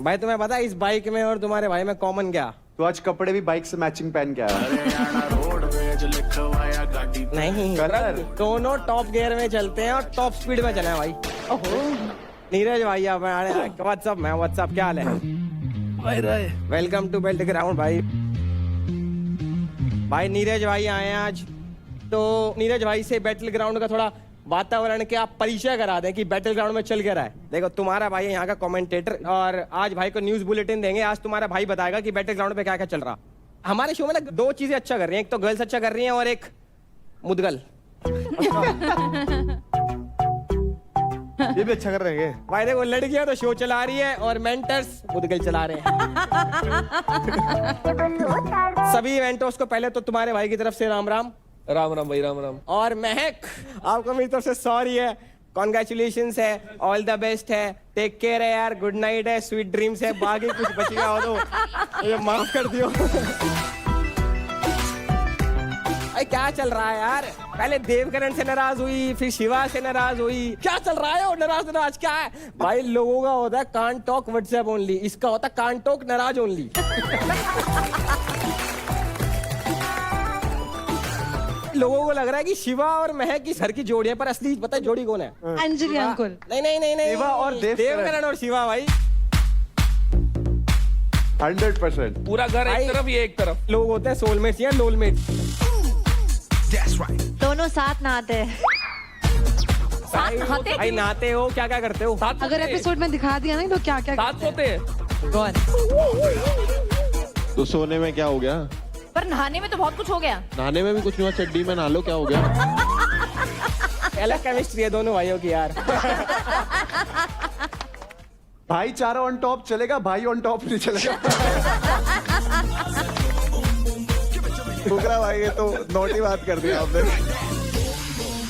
भाई तुम्हें पता है इस बाइक में और तुम्हारे भाई में कॉमन क्या? तो आज कपड़े भी बाइक से मैचिंग पहन के आया। नहीं कलर दोनों टॉप गियर में चलते हैं और टॉप स्पीड में चले हैं भाई। नीरज भाई आप व्हाट्सअप में व्हाट्सअप क्या हाल है? वेलकम टू बेल्ट ग्राउंड भाई। भाई नीरज भाई आए हैं आज, तो नीरज भाई से बैटल ग्राउंड का थोड़ा वातावरण के आप परिचय करा दें कि बैटल ग्राउंड में चल क्या रहा है। देखो तुम्हारा भाई है यहाँ का कमेंटेटर और आज भाई को न्यूज बुलेटिन देंगे। आज तुम्हारा भाई बताएगा कि बैटल ग्राउंड पे क्या क्या चल रहा। हमारे शो में ना दो चीजें अच्छा कर रही हैं, एक तो गर्ल्स अच्छा कर रही हैं और एक मुदगल। ये भी अच्छा कर रहे हैं भाई देखो लड़कियां तो शो चला रही है और मेंटर्स मुदगल चला रहे हैं। सभी इवेंटर्स को पहले तो तुम्हारे भाई की तरफ से राम राम। राम राम भाई, राम राम। और महक आपको मेरी तरफ से सॉरी है, कॉन्ग्रेचुलेशंस है, ऑल द बेस्ट है, टेक केयर है यार, गुड नाइट है, स्वीट ड्रीम्स है, बाकी कुछ बच गया हो तो ये माफ कर दियो। अरे क्या चल रहा है यार? पहले देवकरण से नाराज हुई, फिर शिवा से नाराज हुई, क्या चल रहा है? और नाराज क्या है भाई? लोगों का होता है कांट टॉक व्हाट्सएप ओनली, इसका होता है कांट टॉक नाराज ओनली। लोगों को लग रहा है कि शिवा और महक की सर की जोड़ी है, पर असली पता है जोड़ी कौन है? अंजलि अंकुल। नहीं शिवा और देवकरण और शिवा भाई 100%। पूरा घर एक तरफ, ये एक तरफ। लोग होते हैं सोलमेट्स या लोलमेट्स। दोनों साथ नहाते हैं। भाई नहाते हो क्या क्या करते हो? अगर एपिसोड में दिखा दिया ना तो क्या क्या साथ सोते हैं। कौन? तो सोने में क्या हो गया? पर नहाने में तो बहुत कुछ हो गया। नहाने में भी कुछ नहीं हुआ, चड्डी में नहा लो, क्या हो गया? अलग केमिस्ट्री है दोनों भाइयों की यार। भाईचारा ऑन टॉप चलेगा, भाई ऑन टॉप नहीं चलेगा। फुकरा भाई ये तो नोटी बात कर दी आपने।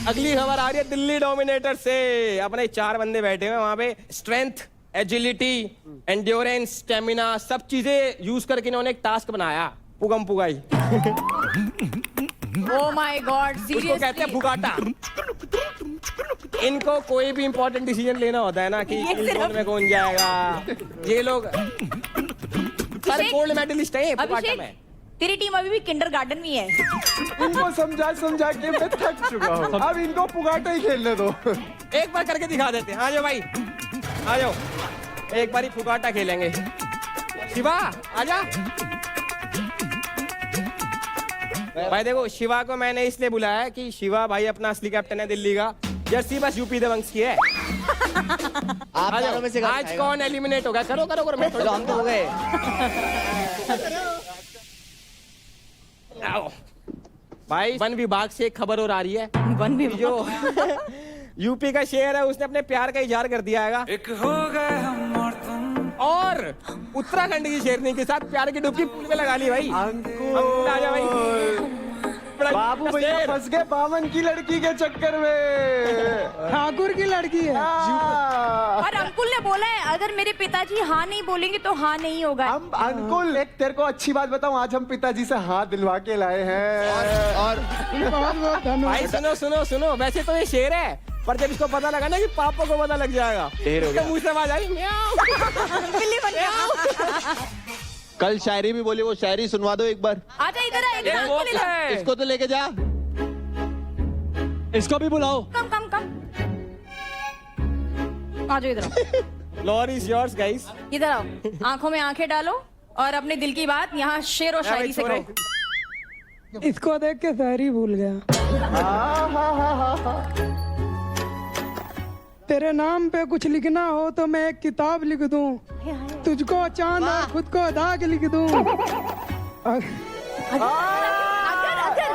अगली खबर आ रही है दिल्ली डोमिनेटर से। अपने 4 बंदे बैठे हुए वहां पे, स्ट्रेंथ, एजिलिटी, एंड्योरेंस, स्टेमिना सब चीजें यूज करके इन्होंने एक टास्क बनाया, पुगम पुगाई। ओह माय गॉड, उसको कहते हैं फुगाटा। इनको कोई भी इंपॉर्टेंट डिसीजन लेना होता है ना कि कौन में कौन जाएगा, ये लोग सारे गोल्ड मेडलिस्ट हैं फुगाटा में। तेरी टीम अभी भी किंडरगार्टन में है। इनको समझा के मैं थक चुका हूँ, अब इनको पुगाटा ही खेलने दो। एक बार करके दिखा देते हैं। आ जाओ भाई, आ जाओ, एक बार ही फुगाटा खेलेंगे। शिवा आजा। भाई देखो शिवा को मैंने इसलिए बुलाया कि शिवा भाई अपना असली कैप्टन है दिल्ली का, जर्सी बस यूपी दबंग्स की है। आज कौन एलिमिनेट होगा? करो करो करो, मैं हम तो हो गए। भाई वन विभाग से एक खबर और आ रही है। वन विभाग जो यूपी का शेर है उसने अपने प्यार का इजहार कर दिया है। एक हो गए हम और तुम। और उत्तराखंड की शेरनी के साथ प्यार की डुबकी पुल पे लगा ली भाई। अंकुल आजा भाई। बाबू भैया फंस गए बामन की लड़की के चक्कर में। ठाकुर की लड़की है। और अंकुल ने बोला है अगर मेरे पिताजी हाँ नहीं बोलेंगे तो हाँ नहीं होगा। हम अंकुल एक तेरे को अच्छी बात बताऊं, आज हम पिताजी से हाथ दिलवा के लाए हैं। और भाई सुनो सुनो सुनो, वैसे तो ये शेर है, पर जब इसको पता लगा ना कि पापा को पता लग जाएगा, तो मुंह से आवाज आई बिल्ली बन गया। कल शायरी भी बोली, वो शायरी सुनवा दो एक बार। आजा इधर आ, इधर अंकुल इधर। इसको तो लेके जा, इसको भी बुलाओ। कम कम कम, आ जाओ इधर। Floor is yours guys. इधर आओ, आंखों में आंखें डालो और अपने दिल की बात यहाँ शेर और शायरी से कहो। इसको देख के शायरी भूल गया। तेरे नाम पे कुछ लिखना हो तो मैं एक किताब लिख दूं, तुझको चांद और खुद को दाग लिख दूं।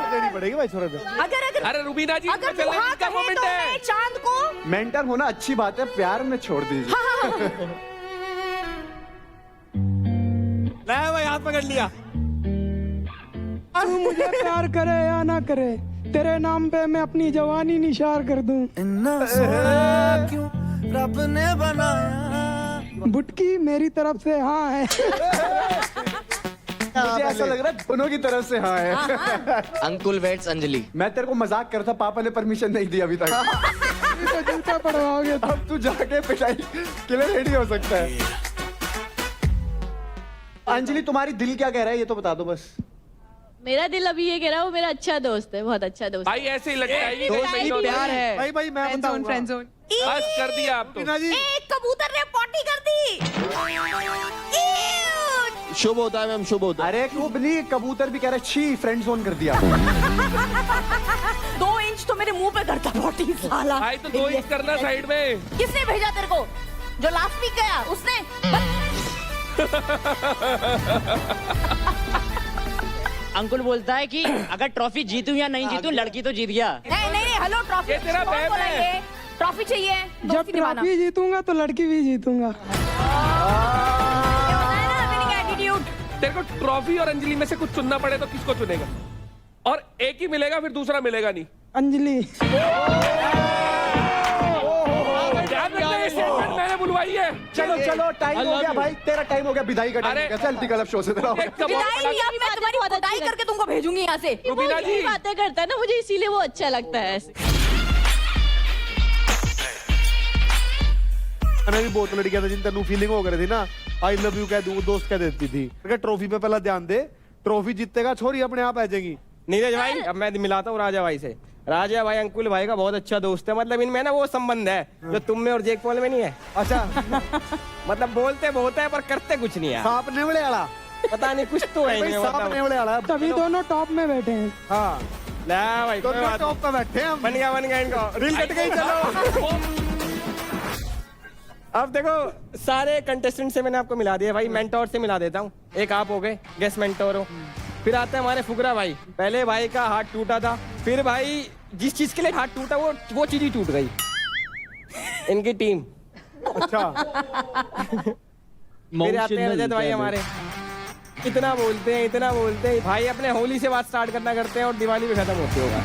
देनी पड़ेगी भाई छोड़ दे। अरे रुबीना जी, अगर तू हाँ का कहे मोमेंट तो है। मैं चांद को मेंटर होना अच्छी बात है, प्यार में छोड़ दीजिए। भाई हाथ पकड़ लिया। तू मुझे प्यार करे या ना करे, तेरे नाम पे मैं अपनी जवानी निशार कर दूं। क्यों रब ने बनाया। बुटकी मेरी तरफ से हाँ है। मुझे ऐसा लग रहा है दोनों की तरफ से हाँ है। अंकुल वेट्स अंजलि। मैं तेरे को मजाक करता, पापा ने परमिशन नहीं दी अभी तक। तो जूता पड़वाओगे। अब तू जाके पिटाई के लिए रेडी हो सकता है। अंजलि तुम्हारी दिल क्या कह रहा है ये तो बता दो बस। मेरा दिल अभी ये कह रहा है वो मेरा अच्छा दोस्त है, बहुत अच्छा दोस्त भाई ऐसे ही लगता है प्यार है। भाई मैं बताऊंगा। बस कर दिया आप तो। टीना जी कबूतर ने पोटी कर दी। शुभ होता है मैम, शुभ होता है। अरे खूब नहीं, कबूतर भी कह रहा है छी, फ्रेंड जोन कर दिया। 2 इंच तो मेरे मुंह पे करता पोटी साला। भाई तो 2 इंच करना साइड में। किसने भेजा तेरे को? जो लास्ट वीक गया उसने? अंकुल बोलता है कि अगर ट्रॉफी जीतूं या नहीं जीतूं, लड़की तो जीत गया। नहीं हेलो, ट्रॉफी ये तेरा कौन बैम है। बोलेंगे? ट्रॉफी चाहिए, जब दोस्ती निभाना। ट्रॉफी जीतूंगा तो लड़की भी जीतूंगा। ये होता है ना विनिंग एटीट्यूड। तेरे को ट्रॉफी और अंजलि में से कुछ चुनना पड़े तो किसको चुनेगा? और एक ही मिलेगा, फिर दूसरा मिलेगा नहीं। अंजलि मैंने बुलवाई है। चलो टाइम हो गया भाई, तेरा टाइम हो गया विदाई का टाइम हो गया। चल निकल अब शो से तेरा। विदाई अब मैं तुम्हारी खुदाई करके तुमको भेजूंगी यहाँ से। रुबीना जी बातें करता है ना, मुझे इसीलिए वो अच्छा लगता है ऐसे। मैंने भी बहुत लड़कियां थी जिन तेनू फीलिंग हो गई थी ना, आई लव यू कह दूं, दोस्त कह देती थी। ट्रॉफी पे पहला ध्यान दे, ट्रॉफी जीतेगा छोरी अपने आप आ जाएगी। नीरज भाई अब मैं मिलाता हूँ राजा भाई से। राजा भाई अंकुल भाई का बहुत अच्छा दोस्त है, मतलब इनमें ना वो संबंध है जो तुम में और जेक पॉल में नहीं है। अच्छा मतलब बोलते बहुत है पर करते कुछ नहीं है। सांप नेवले वाला, पता नहीं कुछ तो है इनमें, सांप मतलब। नेवले वाला। तभी दोनों टॉप में बैठे हैं। हाँ ला भाई कोई बात टॉप पे बैठे हैं हम। बन गया इनको। रील कट गई, चलो। अब देखो सारे कंटेस्टेंट से मैंने आपको मिला दिया भाई, मेंटोर से मिला देता हूँ। एक आप हो गए गेस्ट मेंटोर हो, फिर आते हैं हमारे फुकरा भाई। पहले भाई का हाथ टूटा था, फिर भाई जिस चीज के लिए हाथ टूटा वो चीज ही टूट गई। इनकी टीम। अच्छा फिर आते हैं रजत भाई हमारे। इतना बोलते हैं भाई, अपने होली से बात स्टार्ट करना करते हैं और दिवाली पे खत्म होती होगा।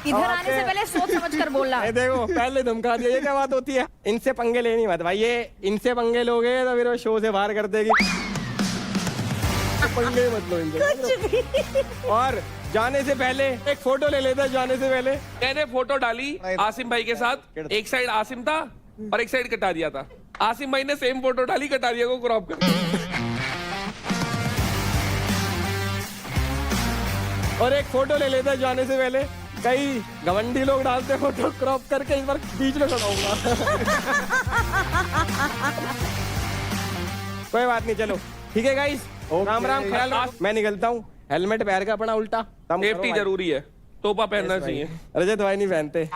इधर आने से पहले सोच समझ कर बोलना। देखो पहले धमका दिया, ये क्या बात होती है? इनसे पंगे लेनी मत भाई, ये इनसे पंगे लोगे तो फिर वो शो से बाहर कर देगी। पंगे मत लो इनसे। और जाने से पहले एक फोटो ले लेते, जाने से पहले मैंने फोटो डाली आसिम भाई के साथ, एक साइड आसिम था और एक साइड कटा दिया था। आसिम भाई ने सेम फोटो डाली, कटा दिया को क्रॉप कर। और एक फोटो ले लेते जाने से पहले, कई घमंडी लोग डालते फोटो क्रॉप करके, इस बार बीच में खड़ा होगा। कोई बात नहीं, चलो ठीक है गाइस, राम ख्याल रखो। मैं निकलता हूँ, हेलमेट पहन के अपना उल्टा सेफ्टी जरूरी है, टोपा पहनना चाहिए। रजत भाई नहीं पहनते।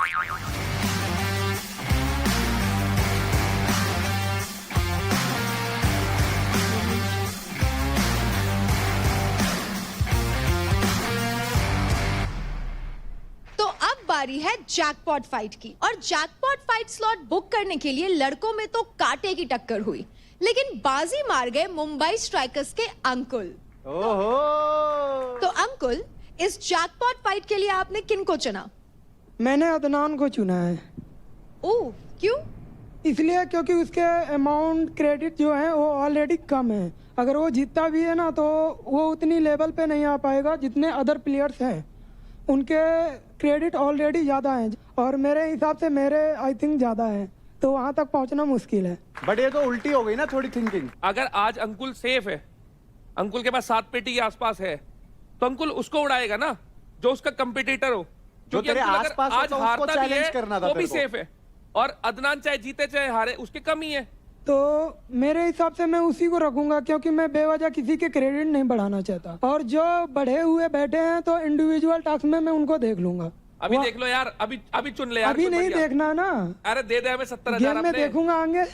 तो अब बारी है जैकपॉट फाइट की, और जैकपॉट फाइट स्लॉट बुक करने के लिए लड़कों में तो कांटे की टक्कर हुई, लेकिन बाजी मार गए मुंबई स्ट्राइकर्स के अंकुल। ओहो। तो अंकुल, इस जैकपॉट फाइट के लिए आपने किन को चुना? मैंने अदनान को चुना है। ओह, क्यों? इसलिए क्योंकि उसके अमाउंट क्रेडिट जो है वो ऑलरेडी कम है। अगर वो जीतता भी है ना तो वो उतनी लेवल पे नहीं आ पाएगा जितने अदर प्लेयर्स हैं, उनके क्रेडिट ऑलरेडी ज़्यादा हैं और मेरे हिसाब से मेरे आई थिंक ज़्यादा है, तो वहाँ तक पहुँचना मुश्किल है। बट ये तो उल्टी हो गई ना थोड़ी थिंकिंग। अगर आज अंकुल सेफ है, अंकुल के पास 7 पेटी के आसपास है, तो अंकुल उसको उड़ाएगा ना जो उसका कंपटीटर हो, जो तेरे आसपास आज हारता भी है करना था, वो भी सेफ है, और अदनान चाहे जीते चाहे हारे उसके कम ही है। तो मेरे हिसाब से मैं उसी को रखूंगा, क्योंकि मैं बेवजह किसी के क्रेडिट नहीं बढ़ाना चाहता, और जो बढ़े हुए बैठे हैं तो इंडिविजुअल टास्क में मैं उनको देख लूंगा। अभी देख लो यार, अभी चुन ले यार। अभी नहीं देखना ना, अरे दे दे हमें 70,000 गेम में देखूंगा आगे।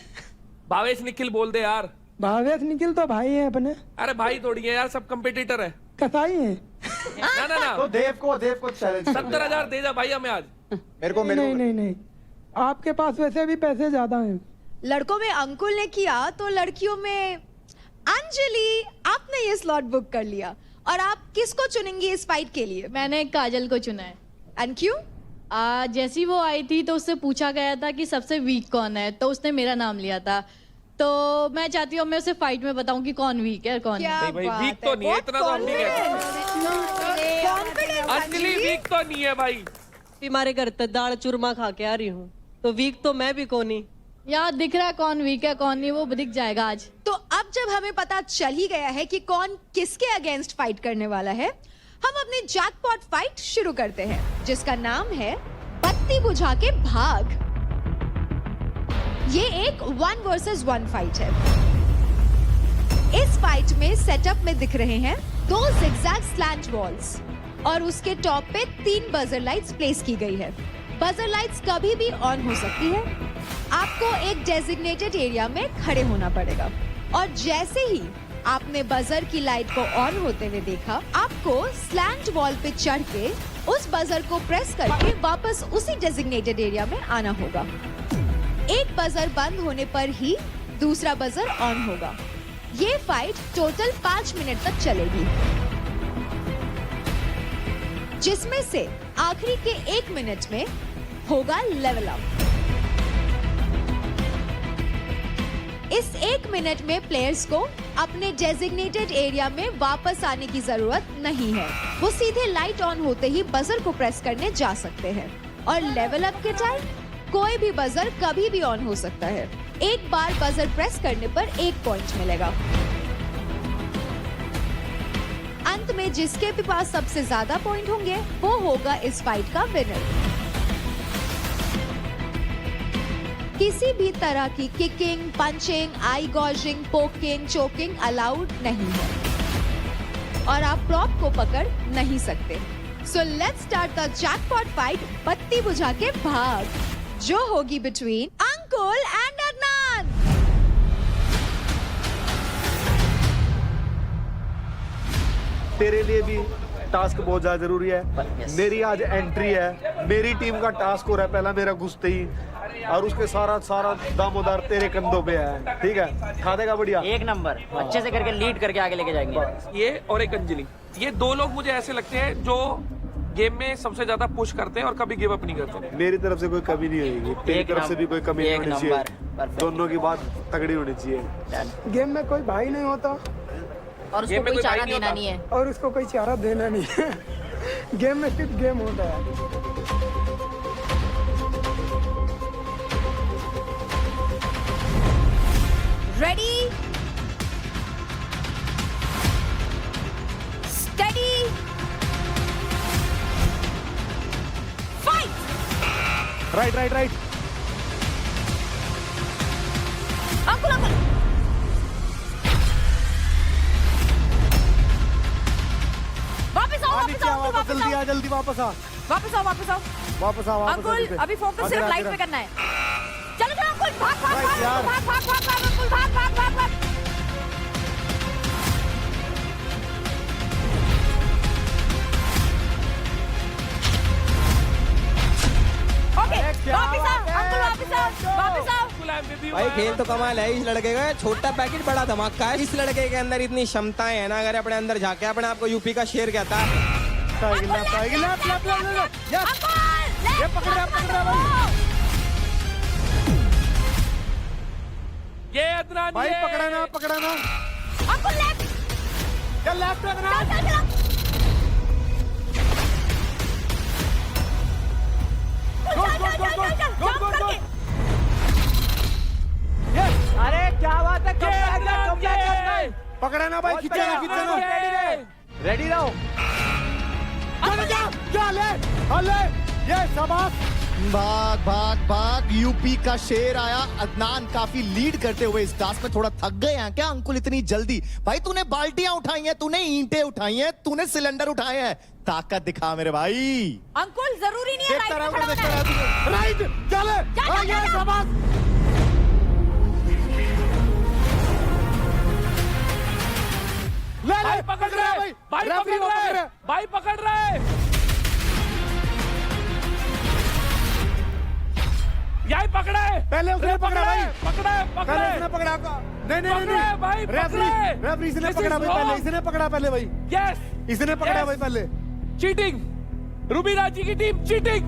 भावेश निखिल बोल दे यार। भावेश निखिल तो भाई है अपने। अरे भाई थोड़ी है यार, सब कंपटीटर है। कसाई है। ना तो देव को चैलेंज 70,000 दे जा भाई हमें आज। मेरे को नहीं, आपके पास वैसे भी पैसे ज्यादा हैं। लड़कों में अंकुल ने किया तो लड़कियों में अंजलि, आपने ये स्लॉट बुक कर लिया, और आप किसको चुनेंगी इस फाइट के लिए? मैंने काजल को चुना है। एंड क्यों? जैसी वो आई थी तो उससे पूछा गया था कि सबसे वीक कौन है, तो उसने मेरा नाम लिया था, तो मैं चाहती हूँ मैं उसे फाइट में बताऊं कि कौन वीक है कौन क्या नहीं। भाई वीक तो नहीं है, इतना तो हम नहीं कहते। अंजलि वीक तो नहीं है भाई। हमारे घर दाल चूरमा खा के आ रही हूँ, तो वीक तो मैं भी कोनी। यहाँ दिख रहा है कौन वीक है कौन नहीं, वो दिख जाएगा आज। तो अब जब हमें पता चल ही गया है कि कौन किसके अगेंस्ट फाइट करने वाला है, हम अपनी जैकपॉट फाइट शुरू करते हैं, जिसका नाम है बत्ती बुझा के भाग। ये एक 1 वर्सेस 1 फाइट है। इस फाइट में सेटअप में दिख रहे हैं 2 जिगजैग स्लैंट वॉल्स और उसके टॉप पे 3 बजर लाइट्स प्लेस की गई है। बजर लाइट्स कभी भी ऑन हो सकती है। आपको एक डेजिग्नेटेड एरिया में खड़े होना पड़ेगा और जैसे ही आपने बजर की लाइट को ऑन होते हुए देखा, आपको स्लैंट वॉल पे चढ़ के उस बजर को प्रेस करके वापस उसी डेजिग्नेटेड एरिया में आना होगा। एक बजर बंद होने पर ही दूसरा बजर ऑन होगा। ये फाइट टोटल 5 मिनट तक चलेगी, जिसमें से आखिरी के 1 मिनट में होगा लेवल अप। इस 1 मिनट में प्लेयर्स को अपने डेजिग्नेटेड एरिया में वापस आने की जरूरत नहीं है। वो सीधे लाइट ऑन होते ही बजर को प्रेस करने जा सकते हैं और लेवल अप के टाइम कोई भी बजर कभी भी ऑन हो सकता है। एक बार बजर प्रेस करने पर 1 पॉइंट मिलेगा। अंत में जिसके भी पास सबसे ज्यादा पॉइंट होंगे वो होगा इस फाइट का विनर। किसी भी तरह की किकिंग, पंचिंग, आई गॉजिंग, पोकिंग, चोकिंग अलाउड नहीं है और आप प्रॉप को पकड़ नहीं सकते। So let's start the jackpot fight बत्ती बुझा के भाग, जो होगी बिटवीन अंकुल एंड अदनान। तेरे लिए भी टास्क बहुत ज्यादा जरूरी है। मेरी आज एंट्री है, मेरी टीम का टास्क हो रहा है पहला मेरा घुसते ही, और उसके सारा दामोदार तेरे कंधों पे है। ठीक है, खा देगा बढ़िया, 1 नंबर अच्छे से करके लीड करके आगे लेके जाएंगे। ये और एक अंजलि, ये 2 लोग मुझे ऐसे लगते हैं जो गेम में सबसे ज्यादा पुश करते हैं और कभी गिव अप नहीं करते। मेरी तरफ से कोई कमी नहीं होगी, तेरी तरफ से भी कोई कमी नहीं होनी चाहिए। दोनों की बात तगड़ी होनी चाहिए। गेम में कोई भाई नहीं होता और उसको कोई चारा देना नहीं है, और उसको कोई चारा देना नहीं है। गेम में सिर्फ गेम होता है। Ready, study, fight. Right right right. Uncle uncle, वापस आओ, वापस आओ, वापस जल्दी आओ, आ, जल्दी वापस आ, वापस आओ, वापस आओ, वापस आ, वापस अंकुल। अभी फोकस सिर्फ लाइट पे करना है। चलो चलो अंकुल, भाग भाग Right, भाग यार। भाग भाग भाग भाग अंकुल, भाग भाग भाग भाग। ओके, वापस आओ अंकुल, वापस आओ, वापस आओ। भाई खेल तो कमाल है इस लड़के का, छोटा पैकेट बड़ा धमाका है। इस लड़के के अंदर इतनी क्षमताएं है ना, अगर अपने अंदर जाके अपने आप को यूपी का शेर कहता है। ये पकड़ रहा भाई, ये अदनान, भाई ये पकड़ाना पकड़ाना। अंकुल लेफ्ट, चल लेफ्ट चल चल चल। अरे क्या बात है, पकड़ाना भाई, खींचना खींचना। रेडी रहो। ये शाबाश। भाग भाग भाग, यूपी का शेर आया। अदनान काफी लीड करते हुए इस टास्क में थोड़ा थक गए हैं क्या अंकुल इतनी जल्दी? भाई तूने बाल्टियां उठाई हैं, तूने ईंटें उठाई हैं, तूने सिलेंडर उठाए हैं, ताकत दिखा मेरे भाई। अंकुल जरूरी नहीं है राइट में खड़ा होना है। राइट चले, ये शाबाश। भाई पकड़ रहे, भाई पकड़ रहे, भाई पकड़ रहे। यही पकड़ा है, पहले उसने पकड़ा भाई, पकड़ा है, पकड़ा पहले है, उसने पकड़ा। नहीं नहीं पकड़ा है भाई, पकड़ा है। रेफरी इसने This पकड़ा is भाई, पहले wrong. इसने पकड़ा पहले भाई। यस, इसने पकड़ा भाई पहले। चीटिंग, रूबी राजी की टीम चीटिंग।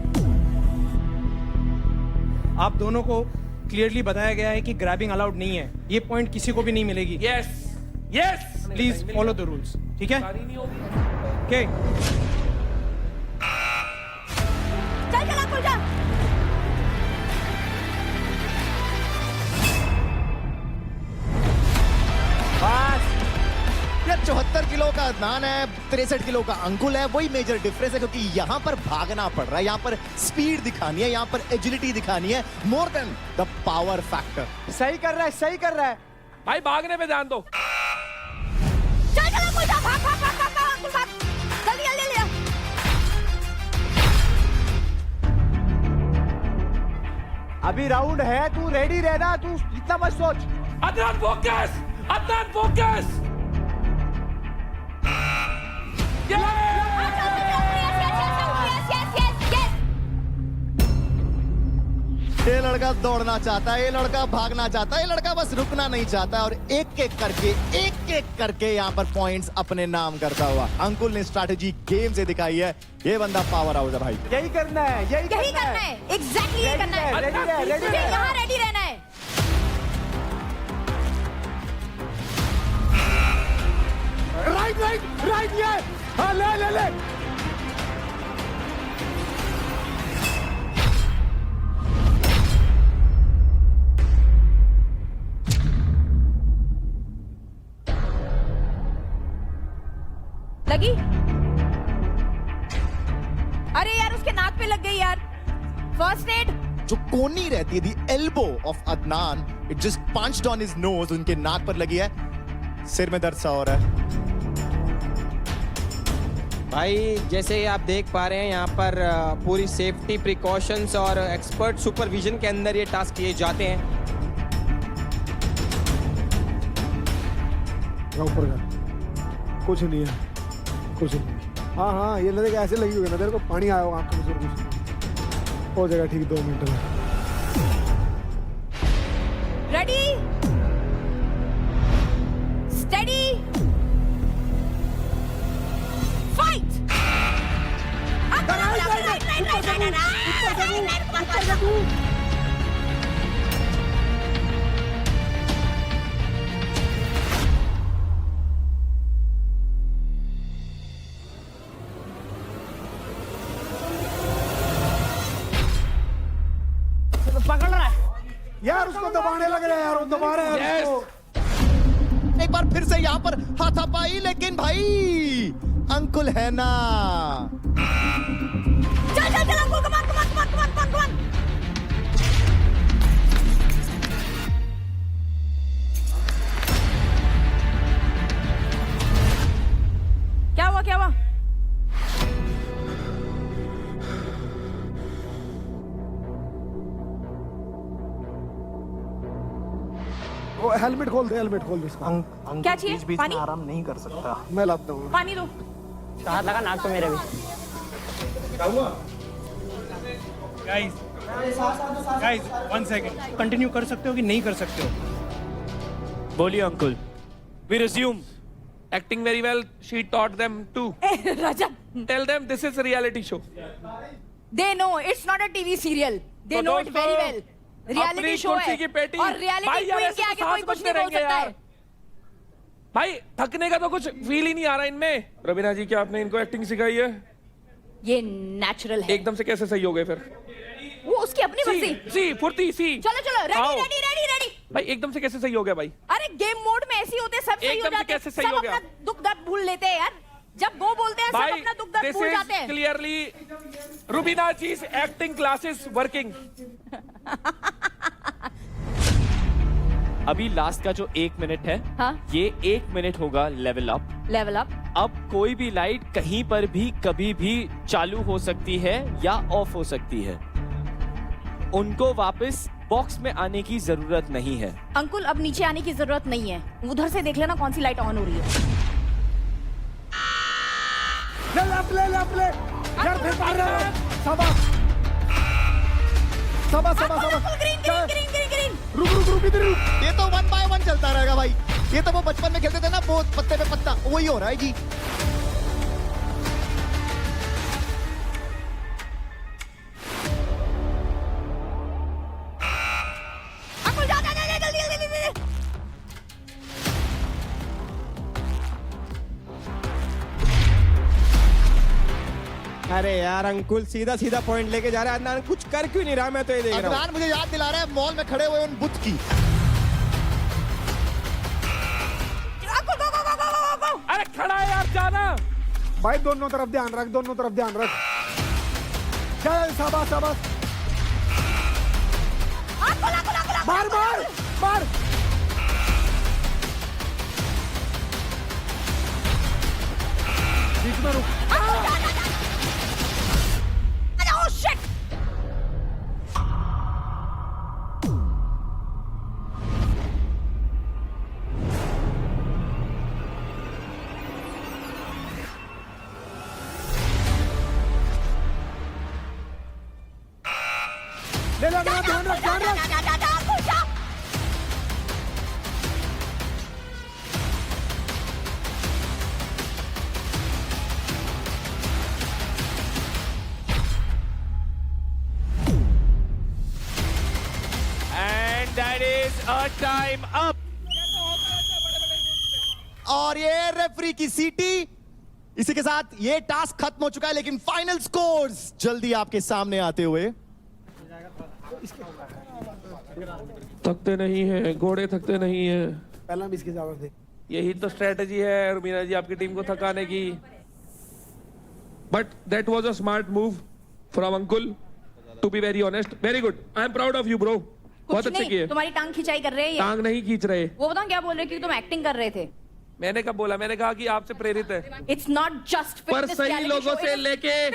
आप दोनों को क्लियरली बताया गया है कि ग्रैबिंग अलाउड नहीं है, ये पॉइंट किसी को भी नहीं मिलेगी। Yes yes, please follow the rules, ठीक है? ओके, चल चल अंकुल चल। किलो का अदनान है, 63 किलो का अंकुल है। वही मेजर डिफरेंस है, क्योंकि यहाँ पर भागना पड़ रहा है, यहाँ पर स्पीड दिखानी है, यहाँ पर एजिलिटी दिखानी है, more than the power factor. सही कर रहा है, सही कर रहा है भाई, भागने पे ध्यान दो। चल चल अंकुल जा, भाग भाग भाग भाग अंकुल भाग, जल्दी जल्दी ले। अभी राउंड है, तू रेडी रहना, तू इतना मत सोच। Adnan focus, Adnan focus. ये लड़का दौड़ना चाहता है, ये लड़का भागना चाहता है, ये लड़का बस रुकना नहीं चाहता और एक एक करके यहाँ पर पॉइंट्स अपने नाम करता हुआ अंकुल ने स्ट्रैटेजी गेम से दिखाई है। ये बंदा पावर हाउस है भाई। यही करना है, यही करना है, एग्जैक्टली यही करना है। रेडी है, रेडी तुझे है। यहाँ रेडी रहना है। राइट राइट राइट, ये हाँ, ले ले ले। लगी? अरे यार उसके नाक पे लग गई यार। First aid. जो कोनी रहती है, दी elbow of Adnan, it just punched on his nose, उनके नाक पर लगी है। सिर में दर्द सा हो रहा है। भाई जैसे आप देख पा रहे हैं यहाँ पर पूरी सेफ्टी प्रिकॉशंस और एक्सपर्ट सुपरविजन के अंदर ये टास्क किए जाते हैं। ऊपर का कुछ नहीं है, कुछ नहीं। हाँ हाँ, ये लगे ऐसे लगी हुई ना, तेरे को पानी आया होगा आंखों में, कुछ हो जाएगा ठीक 2 मिनट में। Ready, steady, fight. पकड़ रहा है यार, उसको दबाने लग रहे हैं यार, वो दबा रहे हैं उसको। एक बार फिर से यहाँ पर हाथापाई, लेकिन भाई अंकुल है ना। चल चल चल अंकुल, कमान कमान कमान कमान कमान कमान। क्या हुआ, क्या हुआ? वो हेलमेट खोल दे, हेलमेट खोल दे इसका। क्या चाहिए? पानी? आराम नहीं कर सकता। मैं लाता हूँ। पानी दो। हाथ लगा नाक पे मेरे भी। गाइस 1 सेकंड, कंटिन्यू कर सकते हो कि नहीं कर सकते हो? बोलिए uncle. We resume. Acting very well. She taught them too. Rajab, Tell them this is a reality show. they know it's not a TV serial. They तो know it very well. अपनी रियलिटी शो कुर्सी है की पेटी। और भाई reality यार queen ऐसे के आगे तो कोई सांस कुछ बचते नहीं बोल रहेंगे सकता यार। है। भाई थकने का तो कुछ फील ही नहीं आ रहा इनमें। रवीना जी, क्या आपने इनको एक्टिंग सिखाई है? ये नेचुरल है। एकदम से कैसे सही हो गए फिर? वो उसकी अपनी मर्जी। सी फुर्ती सी। चलो चलो, रेडी आओ। Ready ready ready. भाई एकदम से कैसे सही हो गया भाई? अरे गेम मोड में ऐसे ही होते, सब सही हो एकदम से जाते हैं। कैसे सही सब हो गया? अपना दुख दर्द भूल लेते हैं यार। जब वो बोलते हैं सब भाई अपना दुख दर्द दिस भूल इज जाते हैं। Clearly Rubina ji's acting classes working. अभी लास्ट का जो 1 मिनट है, हाँ? ये 1 मिनट होगा लेवल अप। Level up. अब कोई भी लाइट कहीं पर भी कभी भी चालू हो सकती है या ऑफ हो सकती है। उनको वापस बॉक्स में आने की जरूरत नहीं है। अंकुल अब नीचे आने की जरूरत नहीं है, उधर से देख लेना कौन सी लाइट ऑन हो रही है। ले यार, फिर मार रहे हो। Saba green green green green green. रुक इधर रुक। ये तो 1 by 1 चलता रहेगा भाई। ये तो वो बचपन में खेलते थे ना, वो पत्ते पे पत्ता, वही हो रहा है जी। अंकुल जा जा जा जल्दी जल्दी जल्दी। अरे यार अंकुल सीधा सीधा पॉइंट लेके जा रहा है। अदनान कुछ कर क्यों नहीं रहा? मैं तो ये देख रहा हूँ। अदनान मुझे याद दिला रहा है मॉल में खड़े हुए उन बुत की। अंकुल गो गो गो गो गो। अरे खड़ा है यार, जाना। भाई दोनों तरफ ध्यान रख, दोनों तरफ ध्यान रख। चल शाबाश शाबाश। मार मार मार। बीच में रुक। ले लो ध्यान रख, ध्यान रख। And that is a time up. और ये रेफरी की सीटी। इसी के साथ ये टास्क खत्म हो चुका है, लेकिन फाइनल स्कोर्स जल्दी आपके सामने आते हुए। थकते नहीं है घोड़े, थकते नहीं है। पहला भी इसकी जरूरत है। यही तो स्ट्रेटजी है रुबीना जी आपकी टीम को थकाने की। But that was a smart move from uncle, to be very honest. Very good, I am proud of you bro. बहुत अच्छे किए। तुम्हारी टांग खिंचाई कर रहे हैं ये। टांग नहीं खींच रहे। वो बताओ क्या बोल रहे कि तुम एक्टिंग कर रहे थे। मैंने कब बोला? मैंने कहा कि आपसे प्रेरित है। इट्स नॉट जस्ट पर सही लोगों से लेके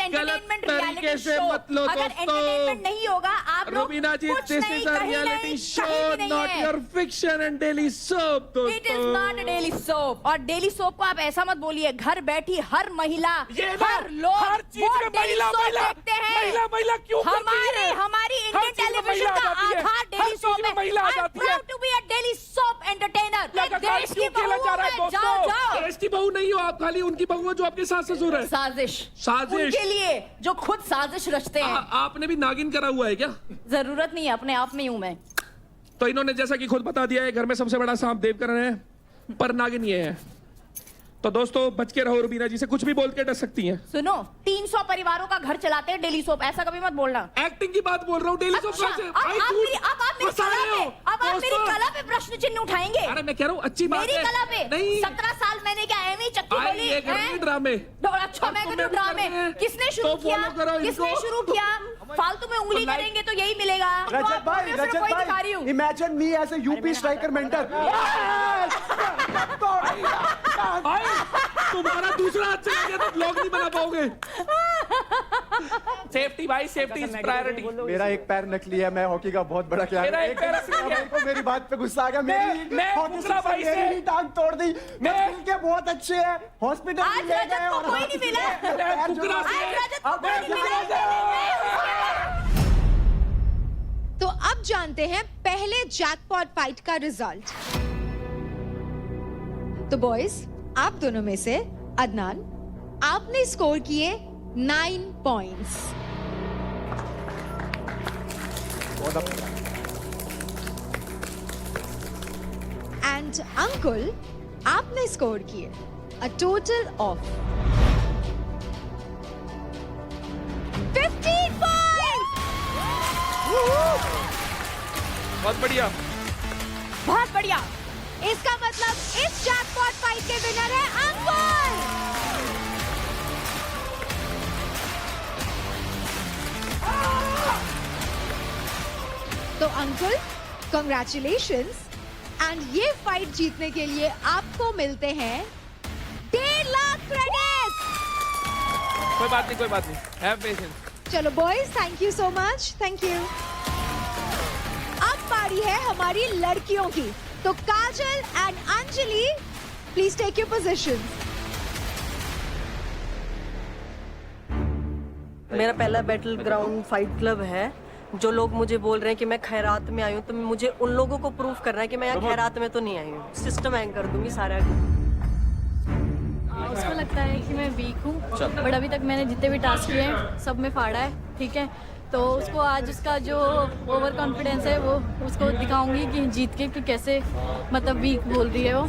गलत तरीके से मत लो दोस्तों। नहीं होगा आप लोग। Rubina ji, this is a reality show, not your fiction and daily soap दोस्तों। It is not a daily soap. और डेली सोप को आप ऐसा मत बोलिए। घर बैठी हर महिला, हर लोग, हर चीज में महिला महिला महिला महिला क्यों हमारी इंडियन टेलीविजन का आधार डेली सोप है। महिला आ जाती है। Proud to be a daily soap entertainer. देश की बहू दोस्तों, देश की बहू नहीं हो आप, खाली उनकी बहू हो जो आपके सास ससुर है। साजिश साजिश उनके लिए जो खुद साजिश रचते हैं। आपने भी नागिन करा हुआ है क्या? जरूरत नहीं है, अपने आप में हूं मैं। तो इन्होंने जैसा कि खुद बता दिया है, घर में सबसे बड़ा सांप देवकरण है, पर नागिन ये है। तो दोस्तों बच के रहो, रुबीना जी से कुछ भी बोल के डर सकती हैं। सुनो, 300 परिवारों का घर चलाते हैं डेली सोप, ऐसा कभी मत बोलना। एक्टिंग की बात बोल रहा हूँ, डेली सोप अच्छा, अब आप मेरी कला पे प्रश्न चिन्ह उठाएंगे। अरे मैं कह रहा हूँ अच्छी बात है। मेरी कला पे नहीं, 17 साल मैंने क्या एमी चक्की बोली है? ड्रामे। अच्छा मैं करूँ ड्रामे? किसने शुरू किया? किसने शुरू किया? फालतू में उंगली करेंगे तो यही मिलेगा। रजत भाई, imagine me as a UP striker mentor. तुम्हारा दूसरा हाथ चला गया तो ब्लॉग नहीं बना पाओगे। सेफ्टी भाई, सेफ्टी इज प्रायोरिटी। मेरा एक पैर नकली है, मैं हॉकी का बहुत बड़ा खिलाड़ी हूं। एक पैर को मेरी बात पे गुस्सा आ गया। मैं दूसरा भाई से मेरी टांग तोड़ दी। मैं खेल के बहुत अच्छे हैं, हॉस्पिटल आज रजत को कोई नहीं मिला। तो अब जानते हैं पहले जैकपॉट फाइट का रिजल्ट। तो बॉयज, आप दोनों में से अदनान, आपने स्कोर किए 9 पॉइंट्स। एंड अंकुल, आपने स्कोर किए अ टोटल ऑफ 15 पॉइंट्स। बहुत बढ़िया, बहुत बढ़िया। इसका मतलब इस जैकपॉट फाइट के विनर है अंकुल। तो अंकुल, कंग्रेचुलेशंस। एंड ये फाइट जीतने के लिए आपको मिलते हैं 1.5 लाख क्रेडिट। कोई बात नहीं, कोई बात नहीं, हैव पेशेंस। चलो boys, thank you so much, thank you. अब बारी है हमारी लड़कियों की। तो Kajal and Anjali, please take your position. मेरा पहला बैटल ग्राउंड फाइट क्लब है। जो लोग मुझे बोल रहे हैं कि मैं खैरात में आई हूँ, तो मुझे उन लोगों को प्रूफ करना है कि मैं यहाँ खैरात में तो नहीं आई हूँ। सिस्टम हैंग कर दूंगी सारा। उसको लगता है कि मैं वीक हूँ, बट अभी तक मैंने जितने भी टास्क किए हैं सब में फाड़ा है, ठीक है। तो उसको आज उसका जो ओवर कॉन्फिडेंस है वो उसको दिखाऊंगी कि जीत के कि कैसे मतलब वीक बोल रही है वो।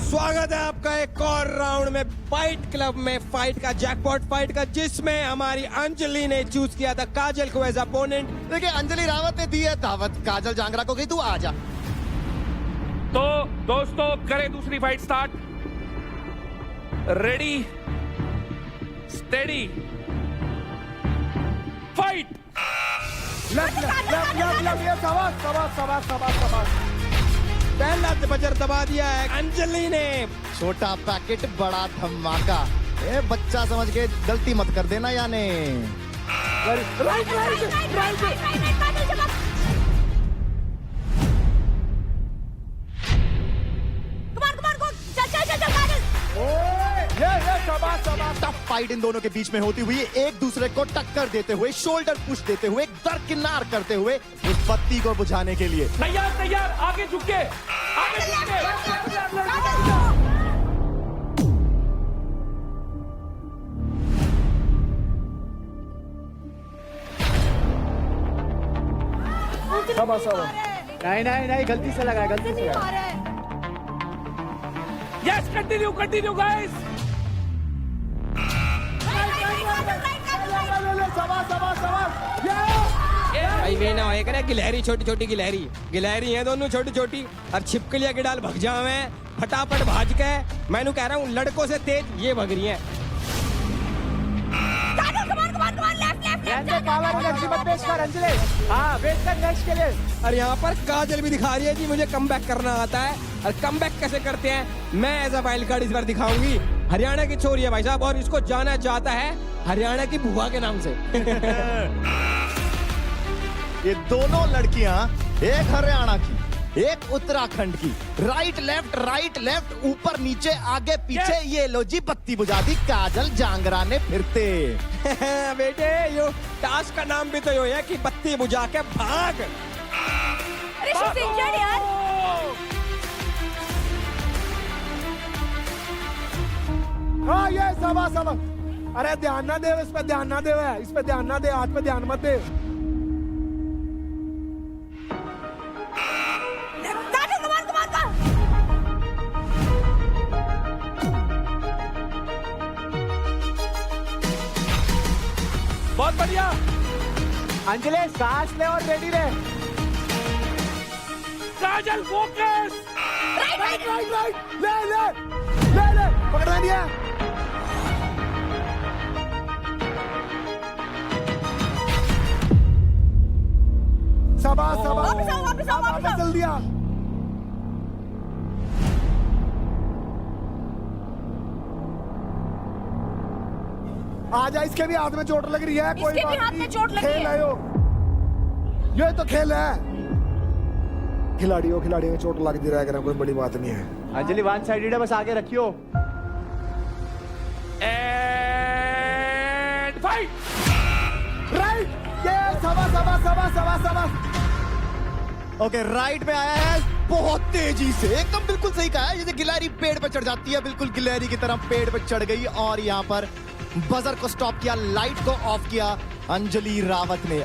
स्वागत है आपका एक और राउंड में फाइट क्लब में, फाइट का जैकपॉट फाइट का, जिसमें हमारी अंजलि ने चूज किया था काजल को एज अपोनेंट। देखिए, अंजलि रावत ने दी है दावत काजल जांगरा को कि तू आ जा। तो दोस्तों करें दूसरी fight start. Ready steady fight. पहला बजर दबा दिया है अंजलि ने। छोटा पैकेट बड़ा धमाका। ए बच्चा समझ के गलती मत कर देना यानी। टफ फाइट इन दोनों के बीच में होती हुई एक दूसरे को टक्कर देते हुए, शोल्डर पुश देते हुए, दरकिनार करते हुए उस बत्ती को बुझाने के लिए। तैयार तैयार, आगे झुक के, आगे झुक के। नहीं गलती से लगा, गलती से लगा। Yes, continue continue guys. भाई वे ना होए करे गिलहरी, छोटी छोटी गिलहरी, गिलहरी है दोनों छोटी छोटी, और छिपकलियां की डाल भग जावे फटाफट भाज के। मैं कह रहा हूँ लड़कों से तेज ये भग रही है। और यहाँ पर काजल भी दिखा रही है जी मुझे कमबैक करना आता है, और कमबैक कैसे करते हैं मैं एज अ वाइल्ड कार्ड इस बार दिखाऊंगी। हरियाणा की छोरी है भाई साहब, और इसको जाना जाता है हरियाणा की बुआ के नाम से। ये दोनों लड़कियां, एक हरियाणा की एक उत्तराखंड की, राइट लेफ्ट ऊपर नीचे आगे पीछे। ये लो जी बत्ती बुझा दी काजल जांगरा ने फिरते। बेटे यो टास्क का नाम भी तो यो है कि बत्ती बुझा के भाग। हाँ ये सवा अरे ध्यान ना दे, इस पे ध्यान ना दे, इस पे ध्यान ना दे, हाथ पे ध्यान मत दे। बहुत बढ़िया अंजलि सांस ले और रेडी रहे। काजल फोकस। राइट ले पकड़ना नहीं है। सबा वापस जल्दी आ। आजा, इसके भी हाथ में चोट लग रही है। कोई बात नहीं, खेल है ये तो खेल है। खिलाड़ियों में चोट लग रहा है, कोई बड़ी बात नहीं है। अंजलि वन साइडेड है, बस आगे रखियो। And fight. राइट, ये सवा। ओके, राइट में आया है बहुत तेजी से, एकदम बिल्कुल सही कहा है। जैसे गिलहरी पेड़ पे चढ़ जाती है, बिल्कुल गिलहरी की तरह पेड़ पे चढ़ गई और यहाँ पर बजर को स्टॉप किया, लाइट को ऑफ किया अंजलि रावत ने।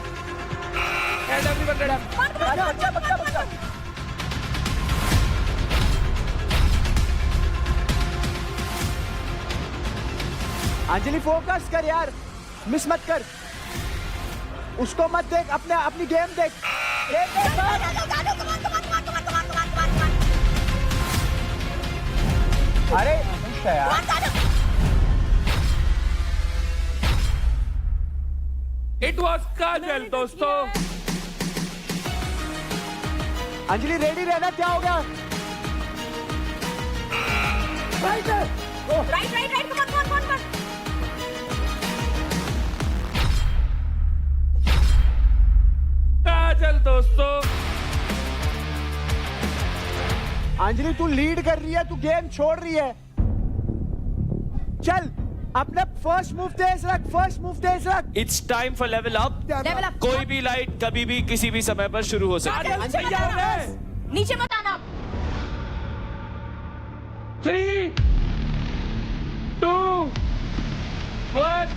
अंजलि फोकस कर यार, मिस मत कर, उसको मत देख, अपनी गेम देख। अरे यार इट वॉज काजल दोस्तों। अंजलि रेडी रहना, क्या हो गया? Right come on. काजल दोस्तों। अंजलि तू लीड कर रही है, तू गेम छोड़ रही है। चल अपने फर्स्ट मूव तेज रख। It's time for level up. कोई भी लाइट कभी भी किसी भी समय पर शुरू हो सकती है। तैयार है? नीचे मत आना। 3, 2, 1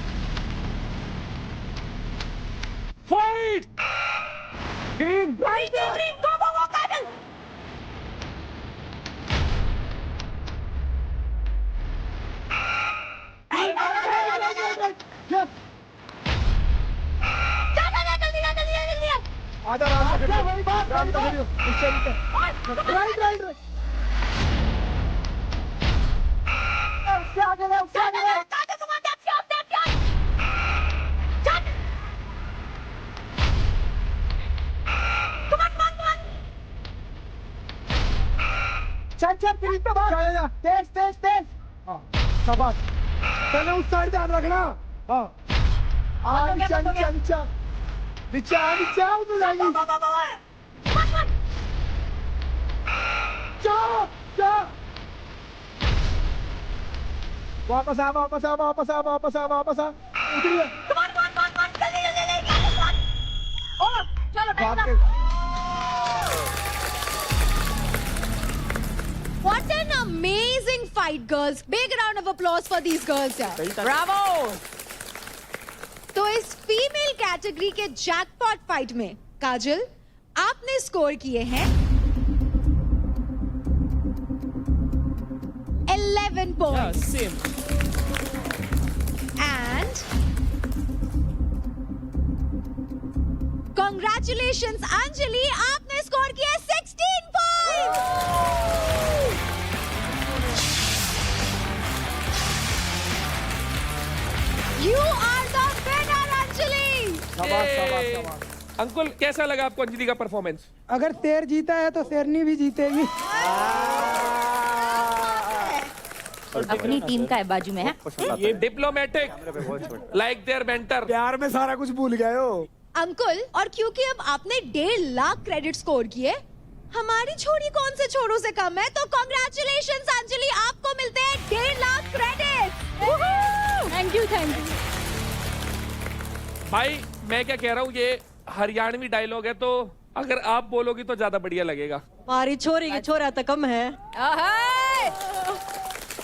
फाइट। शाबाश पहले उस साइड ध्यान रखना हाँ नीचे नीचे उधर जाएगी वापस आ उधर What an amazing fight, girls. Big round of applause for these girls. Bravo. तो इस फीमेल कैटेगरी के जैकपॉट फाइट में काजल आपने स्कोर किए हैं 11 points. Same. And congratulations Anjali, आपने स्कोर किया 16 points. You are the winner, Anjali. Ankul कैसा लगा आपको अंजलि का परफॉर्मेंस? अगर शेर जीता है तो शेरनी भी जीतेगी. अपनी टीम का है बाजू में है. ये डिप्लोमेटिक लाइक देयर मेंटर. प्यार में सारा कुछ भूल गए हो अंकुल. और क्योंकि अब आपने 1.5 लाख क्रेडिट स्कोर किए, हमारी छोरी कौन से छोरों से कम है, तो कॉन्ग्रेचुलेशंस अंजलि, आपको मिलते हैं 1.5 लाख क्रेडिट. Thank you. भाई मैं क्या कह रहा हूँ, ये हरियाणवी डायलॉग है, तो अगर आप बोलोगी तो ज्यादा बढ़िया लगेगा. हमारी छोरी की छोरा तो कम है.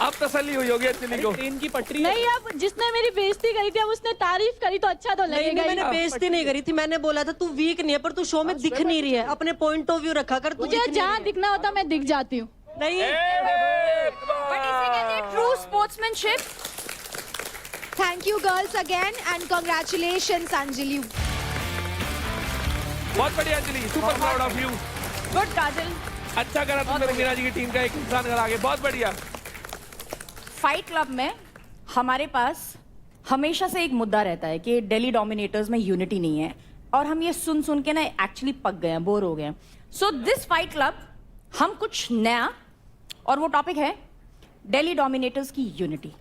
अब तसल्ली हुई होगी अंजलि को. ट्रेन की पटरी नहीं, अब जिसने मेरी बेइज्जती करी थी अब उसने तारीफ करी तो अच्छा तो लगेगा. मैंने बेइज्जती नहीं करी थी, मैंने बोला था तू वीक नहीं है, पर तू शो में दिख नहीं रही है. अपने पॉइंट ऑफ व्यू रखा कर. मुझे जहाँ दिखना होता मैं दिख जाती हूँ. नहीं, बट इसे कहते हैं true sportsmanship. Thank you girls again and congratulations Anjali. बहुत बढ़िया Anjali, super proud of you. Good Kajal. अच्छा करा तुमने मीना जी की टीम का एक इंसान घर आगे. बहुत बढ़िया. फाइट क्लब में हमारे पास हमेशा से एक मुद्दा रहता है कि दिल्ली डोमिनेटर्स में यूनिटी नहीं है, और हम ये सुन सुन के ना एक्चुअली पक गए हैं, बोर हो गए हैं. सो दिस फाइट क्लब हम कुछ नया, और वो टॉपिक है दिल्ली डोमिनेटर्स की यूनिटी.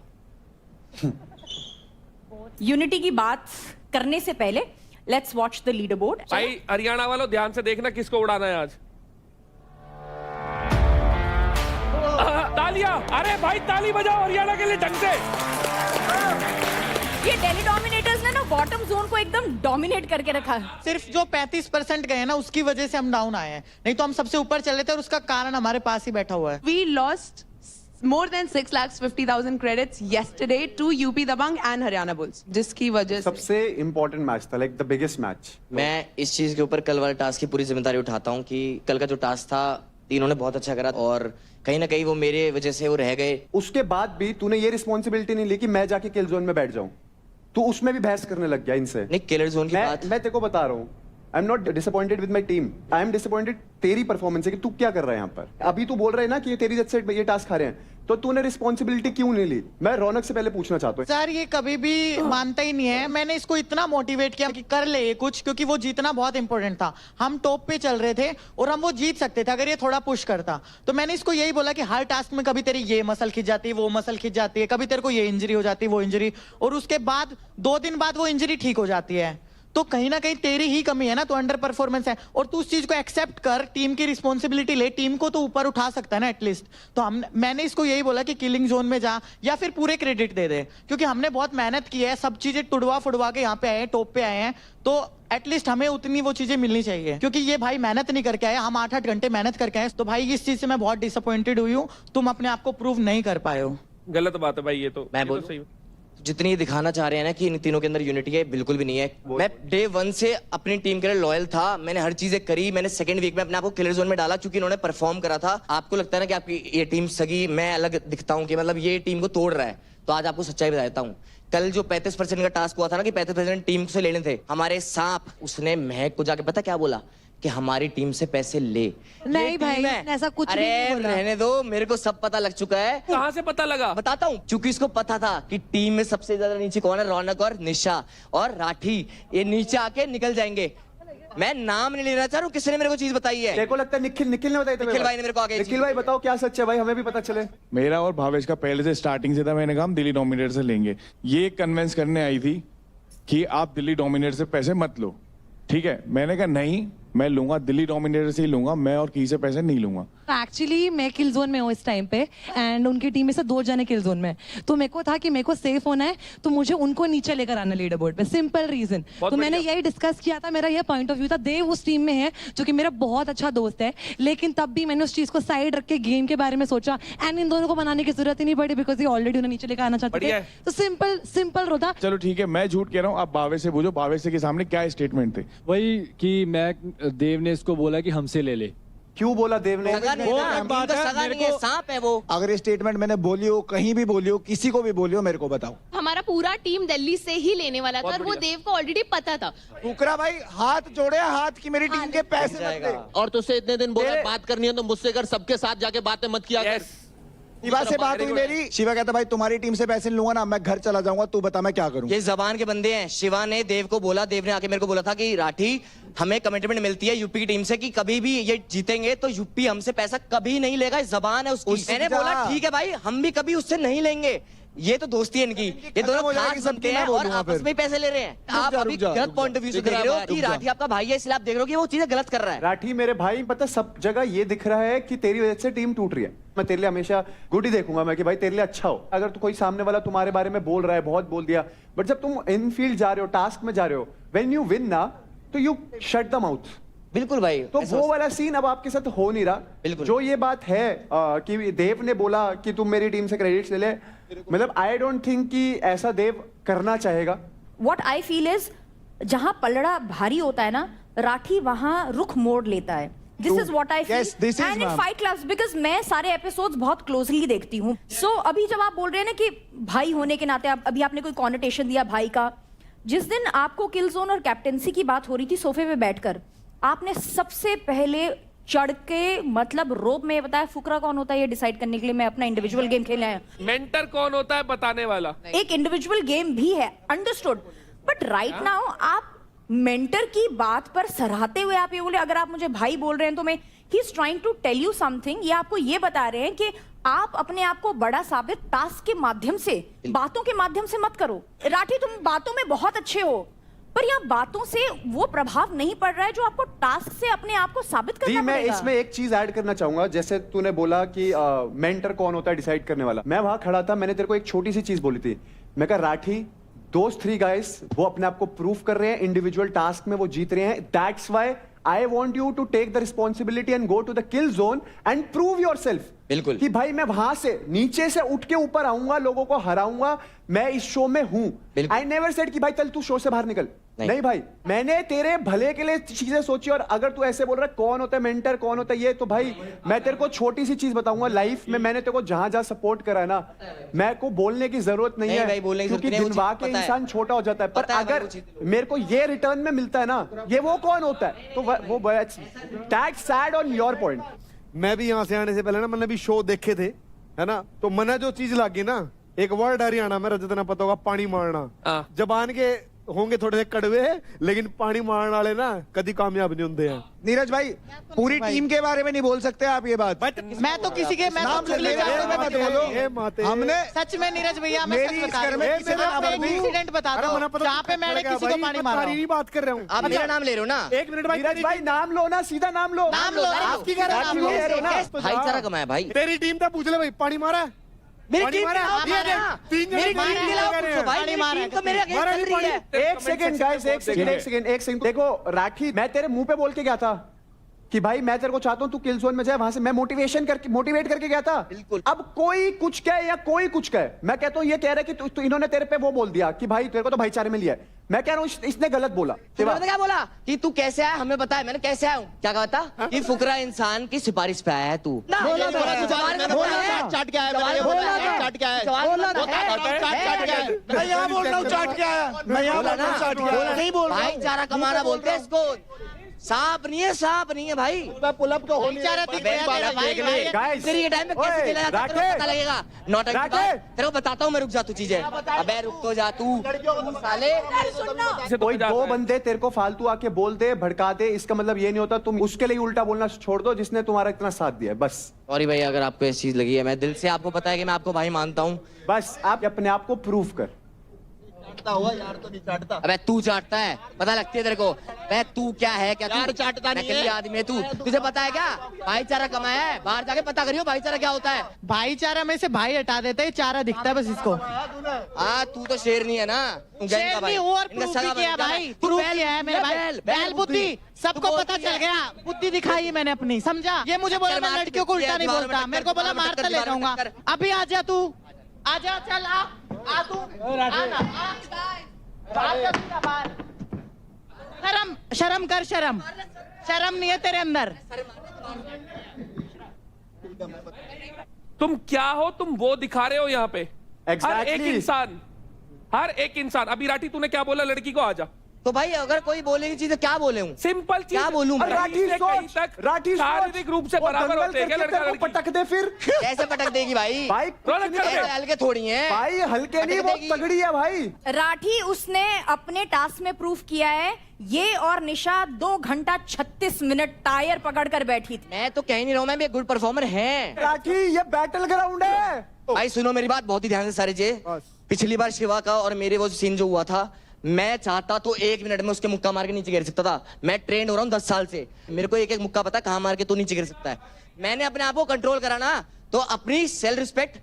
यूनिटी की बात करने से पहले let's watch the leader board. भाई हरियाणा वालों ध्यान से देखना किसको उड़ाना है आज. तालियां. अरे भाई ताली बजाओ हरियाणा के लिए ढंग से. ये दिल्ली डोमिनेटर्स ने ना बॉटम जोन को एकदम डोमिनेट करके रखा है. सिर्फ जो 35% गए ना उसकी वजह से हम डाउन आए हैं, नहीं तो हम सबसे ऊपर चले थे, और उसका कारण हमारे पास ही बैठा हुआ है. We lost more than 6,50,000 credits yesterday to UP Dabang and Haryana Bulls, जिसकी वजह से सबसे इम्पोर्टेंट मैच था, लाइक द बिगेस्ट मैच. मैं इस चीज के ऊपर कल वाले टास्क की पूरी जिम्मेदारी उठाता हूँ कि कल का जो टास्क था तीनों ने बहुत अच्छा करा, और कहीं ना कहीं वो मेरे वजह से वो रह गए. उसके बाद भी तूने ये रिस्पॉन्सिबिलिटी नहीं ली कि मैं जाके किल जोन में बैठ जाऊं. तू उसमें भी बहस करने लग गया इनसे. नहीं, किलर जोन की बात मैं तेरे को बता रहा हूँ. आई am not disappointed with my team, I am disappointed तेरी परफॉर्मेंस है कि तू क्या कर रहा है यहाँ पर. अभी तू बोल रहा है ना कि ये तेरी जब से ये टास्क आ रहे हैं, तो तूने रिस्पॉन्सिबिलिटी क्यों नहीं ली? मैं रौनक से पहले पूछना चाहता हूँ. सर ये कभी भी मानता ही नहीं है. मैंने इसको इतना मोटिवेट किया कि कर ले ये कुछ, क्योंकि वो जीतना बहुत इंपॉर्टेंट था. हम टॉप पे चल रहे थे और हम वो जीत सकते थे अगर ये थोड़ा पुश करता. तो मैंने इसको यही बोला कि हर टास्क में कभी तेरी ये मसल खिंच जाती है, वो मसल खिंच जाती है, कभी तेरे को ये इंजरी हो जाती है, वो इंजरी, और उसके बाद 2 दिन बाद वो इंजरी ठीक हो जाती है. तो कहीं ना कहीं तेरी ही कमी है ना, तो अंडर परफॉर्मेंस है, और तू उस चीज को एक्सेप्ट कर, टीम की रिस्पॉन्सिबिलिटी ले, टीम को तो ऊपर उठा सकता है ना एटलीस्ट. तो मैंने इसको यही बोला कि किलिंग जोन में जा, या फिर पूरे क्रेडिट दे दे, क्योंकि हमने बहुत मेहनत की है, सब चीजें टुड़वा फुड़वा के यहाँ पे आए हैं, टॉप पे आए हैं, तो एटलीस्ट हमें उतनी वो चीजें मिलनी चाहिए. क्योंकि ये भाई मेहनत नहीं करके आए, हम 8-8 घंटे मेहनत करके आए. तो भाई इस चीज से मैं बहुत डिसअपॉइंटेड हुई हूँ. तुम अपने आप को प्रूव नहीं कर पाए हो. गलत बात है भाई. ये तो मैं बोलूं, जितनी दिखाना चाह रहे हैं ना कि इन तीनों के अंदर यूनिटी है, बिल्कुल भी नहीं है. मैं डे 1 से अपनी टीम के लिए लॉयल था, मैंने हर चीजें करी. मैंने सेकंड वीक में अपने आप को किलर जोन में डाला क्योंकि इन्होंने परफॉर्म करा था. आपको लगता है ना कि आपकी ये टीम सगी, मैं अलग दिखता हूँ कि मतलब ये टीम को तोड़ रहा है, तो आज आपको सच्चाई बताता हूँ. कल जो 35% का टास्क हुआ था ना कि 35% टीम से लेने थे, हमारे सांप, उसने महक को जाके पता क्या बोला कि हमारी टीम से पैसे ले। नहीं ये भाई, टीम है। उसने ऐसा कुछ अरे भी नहीं बोला। रहने दो, मेरे को सब पता लग चुका है। कहाँ से पता लगा? बताता हूँ, क्योंकि इसको पता था कि टीम में सबसे ज्यादा नीचे कौन है, रौनक और निशा और राठी, ये नीचे आके निकल जाएंगे। मैं नाम नहीं लेना चाह रहा हूँ, किसी ने मेरे को चीज बताई है। तेरे को लगता है निखिल ने बताई? निखिल भाई ने मेरे को आगे निखिल भाई बताओ क्या सच है भाई, हमें भी पता चले। मेरा और भावेश का पहले से स्टार्टिंग से था, मैंने कहा हम दिल्ली डोमिनेटर से लेंगे। ये कन्विंस करने आई थी कि आप दिल्ली डोमिनेटर से पैसे मत लो, ठीक है। मैंने कहा नहीं, मैं लूंगा, दिल्ली डोमिनेटर से ही लूंगा, मैं और किसी से पैसे नहीं लूंगा। एक्चुअली मैं किल जोन में हूँ इस टाइम पे, एंड उनकी टीम में से 2 जने किल जोन में, तो मेरे को था कि मेरे को सेफ होना है, तो मुझे उनको नीचे लेकर आना लीडर बोर्ड पे, सिंपल रीजन। तो मैंने यही डिस्कस किया था, मेरा यह पॉइंट ऑफ व्यू था। देव उस टीम में है जो कि मेरा बहुत अच्छा दोस्त है, लेकिन तब भी मैंने उस चीज को साइड रख के गेम के बारे में सोचा, एंड इन दोनों को बनाने की जरूरत ही नहीं पड़ी, बिकॉज ये ऑलरेडी उन्हें नीचे लेकर आना चाहते थे। तो सिंपल होता। चलो ठीक है, मैं झूठ कह रहा हूँ, आप भावेश से पूछो, भावेश के सामने क्या स्टेटमेंट थे। वही कि मैं देव ने इसको बोला कि हमसे ले ले। क्यों बोला देव ने? सांप है वो। अगर ये स्टेटमेंट मैंने बोली हो, कहीं भी बोली हो, किसी को भी बोली हो, मेरे को बताओ। हमारा पूरा टीम दिल्ली से ही लेने वाला था और वो देव को ऑलरेडी पता था। फुकरा भाई हाथ जोड़े, हाथ की मेरी टीम के पैसे मत दे। और तुझसे इतने दिन बोला बात करनी है तो मुझसे कर, सबके साथ जाके बातें मत किया कर। शिवा से बात हुई मेरी, शिवा कहता भाई तुम्हारी टीम से पैसे लूंगा ना, मैं घर चला जाऊंगा, तू बता मैं क्या करूं। ये जबान के बंदे हैं। शिवा ने देव को बोला, देव ने आके मेरे को बोला था कि राठी हमें कमिटमेंट मिलती है यूपी की टीम से कि कभी भी ये जीतेंगे तो यूपी हमसे पैसा कभी नहीं लेगा, जबान है उसकी। मैंने बोला ठीक है भाई, हम भी कभी उससे नहीं लेंगे, ये तो दोस्ती है इनकी, ये दोनों खास बनते हैं और आपस में पैसे ले रहे हैं। आप अभी गलत पॉइंट ऑफ व्यू से देख रहे हो कि राठी आपका भाई है, इसलिए आप देख रहे हो कि वो चीजें गलत कर रहा है। राठी मेरे भाई, पता सब जगह ये दिख रहा है कि तेरी वजह से टीम टूट रही है। मैं तेरे लिए हमेशा गुड ही देखूंगा मैं कि भाई तेरे लिए अच्छा हो। अगर तो कोई सामने वाला तुम्हारे बारे में बोल रहा है, बहुत बोल दिया, बट जब तुम इन फील्ड जा रहे हो, टास्क में जा रहे हो, व्हेन यू विन ना, तो यू शट द माउथ। बिल्कुल भाई, तो वो वाला सीन अब आपके साथ हो नहीं रहा। बिल्कुल। जो ये बात है कि देव ने बोला कि तुम मेरी टीम से क्रेडिट्स ले ले, मतलब आई डोंट थिंक कि ऐसा देव करना चाहेगा। व्हाट आई फील इज, जहां पलड़ा भारी होता है ना, राठी वहां रुख मोड़ लेता है। This is what I feel and in fight clubs, because मैं सारे एपिसोड्स बहुत क्लोजली देखती हूँ। सो अभी जब आप बोल रहे हैं ना कि भाई होने के नाते, अभी आपने कोई कॉनोटेशन दिया भाई का, जिस दिन आपको किल जोन और कैप्टेंसी की बात हो रही थी सोफे पे बैठकर, आपने सबसे पहले चढ़ के, मतलब रोब में बताया फुकरा कौन होता है ये डिसाइड करने के लिए मैं अपना इंडिविजुअल गेम खेलने आया। मेंटर कौन होता है बताने वाला। एक इंडिविजुअल गेम भी है, अंडरस्टूड, बट राइट नाउ आप मेंटर की बात पर सराहते हुए आप ये बोले, अगर आप मुझे भाई बोल रहे हैं तो मैं, he is trying to tell you something, ये आपको ये बता रहे हैं कि आप अपने आप को बड़ा साबित टास्क के माध्यम से, बातों के माध्यम से मत करो। राठी तुम बातों में बहुत अच्छे हो, पर यहाँ बातों से वो प्रभाव नहीं पड़ रहा है जो आपको टास्क से अपने आप को साबित करना मैं पड़ेगा। इसमें एक चीज ऐड करना चाहूंगा। जैसे तूने बोला कि मेंटर कौन होता है डिसाइड करने वाला, मैं वहां खड़ा था, मैंने तेरे को एक छोटी सी चीज बोली थी। मैं कहा राठी, दोस्त 3 गाइस वो अपने आप को प्रूव कर रहे हैं, इंडिविजुअल टास्क में वो जीत रहे हैं, that's why I want you to take the responsibility and go to the kill zone and prove yourself। बिल्कुल कि भाई मैं वहां से नीचे से उठ के ऊपर आऊंगा, लोगों को हराऊंगा, मैं इस शो में हूं। I never said कि भाई चल तू शो से बाहर निकल, नहीं भाई, मैंने तेरे भले के लिए चीजें सोची। और अगर तू ऐसे बोल रहा है कौन होता है मेंटर, कौन होता है ये, तो भाई मैं तेरे को छोटी सी चीज बताऊंगा, लाइफ में मैंने तेरे को जहां जहां सपोर्ट करा है ना, मैं को बोलने की जरूरत नहीं है, क्योंकि दिनवा के इंसान छोटा हो जाता है। पर अगर मेरे को ये रिटर्न में मिलता है ना, ये वो कौन होता है, तो वो that's sad on your point. मैं भी यहाँ से आने से पहले ना, मैंने भी शो देखे थे, है ना, तो मैंने जो चीज लागी ना, एक वर्ड हरियाणा में जितना पता होगा, पानी मारना। जबान के होंगे थोड़े से कड़वे, लेकिन पानी मारने वाले ना कभी कामयाब नहीं होते हैं। नीरज भाई, पूरी टीम के बारे में नहीं बोल सकते आप ये बात। मैं तो किसी के, मैं तो हमने सच में नीरज भैया, मैं सच बता रहा हूं, इंसिडेंट बताता हूं जहां पे मैंने किसी को पानी मारा। नहीं बात कर रहा हूँ, आप मेरा नाम ले रहे हो ना। एक मिनट भाई, नाम लो ना, सीधा नाम लो, आपकी नाम लो, भाईचारा कमाया भाई। तेरी टीम था, पूछ ले भाई, पानी मारा मेरी टीम एक सेकंड गाइस, एक सेकंड देखो राठी, मैं तेरे मुंह पे बोल के गया था कि भाई मैं तेरे को चाहता हूं तू किल जोन में जाए, वहां से मैं मोटिवेट करके गया था। बिल्कुल। अब कोई कुछ कहे या कोई कुछ कहे, मैं कहता हूं ये कह रहा है कि इन्होंने तेरे पे वो बोल दिया कि भाई तेरे को तो भाईचारे में लिया है। मैं कह रहा हूं इसने गलत बोला। क्या बोला कि तू कैसे आया, हमें बताया। मैंने कैसे आया हूं, क्या कहा था कि फुकरा इंसान की सिफारिश पे आया है तू। भाईचारा कमाना बोलते हैं इसको। सांप नहीं है भाई। पुल अप तो हो बेचारा दिख गया तेरा भाई। तेरी ये टाइम पे कैसे खेला जाता है तेरे को पता लगेगा। नौटंकी बात तेरे को बताता हूँ मैं, रुक जा तू चीजें। अबे रुक तो जा तू साले। कोई दो बंदे तेरे को फालतू आके बोल दे, भड़का दे, इसका मतलब ये नहीं होता तुम उसके लिए उल्टा बोलना छोड़ दो जिसने तुम्हारा इतना साथ दिया है। बस सॉरी भाई अगर आपको ऐसी चीज लगी है, मैं दिल से आपको पता है कि मैं आपको भाई मानता हूँ। बस आप अपने आप को प्रूव कर। हुआ यार तो नहीं चाटता। अबे तू चाटता है, पता लगती है तेरे को। अबे तू क्या है, क्या यार चाटता नहीं है। आदमी है तू, तुझे पता है क्या भाईचारा कमाया है? बाहर जाके पता करियो भाईचारा क्या होता है। भाईचारा में से भाई हटा देते हैं, चारा दिखता है बस इसको। हाँ तू तो शेर नहीं है ना, शेर नहीं हूँ और प्रूफ भी किया भाई, प्रूफ किया है मेरे भाई। बैल बुद्धि सबको पता चल गया, बुद्धि दिखाई मैंने अपनी, समझा? ये मुझे बोला मैं लड़कियों को उल्टा नहीं बोलता, मेरे को बोला मारता ले जाऊंगा। अभी आ जा तू, आजा, चल आ तू, शर्म कर, शर्म नहीं है तेरे अंदर। तुम क्या हो, तुम वो दिखा रहे हो यहाँ पे। Exactly. हर एक इंसान। अभी राठी तूने क्या बोला, लड़की को आजा। तो भाई अगर कोई बोलेगी चीज क्या बोले हूँ? सिंपल चीज क्या बोलूं? राठी शारीरिक रूप से बराबर होते हैं क्या लड़का लड़की? पटक दे फिर। कैसे पटक देगी भाई? हल्के थोड़ी है भाई, हल्के नहीं, वो तगड़ी है भाई। राठी उसने अपने टास्क में प्रूफ किया है। ये और निशा 2 घंटा 36 मिनट टायर पकड़ कर बैठी थी। मैं तो कह नहीं रहा हूँ, मैं भी गुड परफॉर्मर है। राठी ये बैटल ग्राउंड है। भाई सुनो मेरी बात बहुत ही ध्यान से सारे जे। पिछली बार शिवा का और मेरे वो सीन जो हुआ था, मैं चाहता तो 1 मिनट में उसके मुक्का मार के नीचे गिर सकता था। मैं ट्रेंड हो रहा हूँ 10 साल से, मेरे को एक मुक्का पता कहाँ मार के तो नीचे गिर सकता है। मैंने अपने आप को कंट्रोल करा ना, तो अपनी सेल्फ रिस्पेक्ट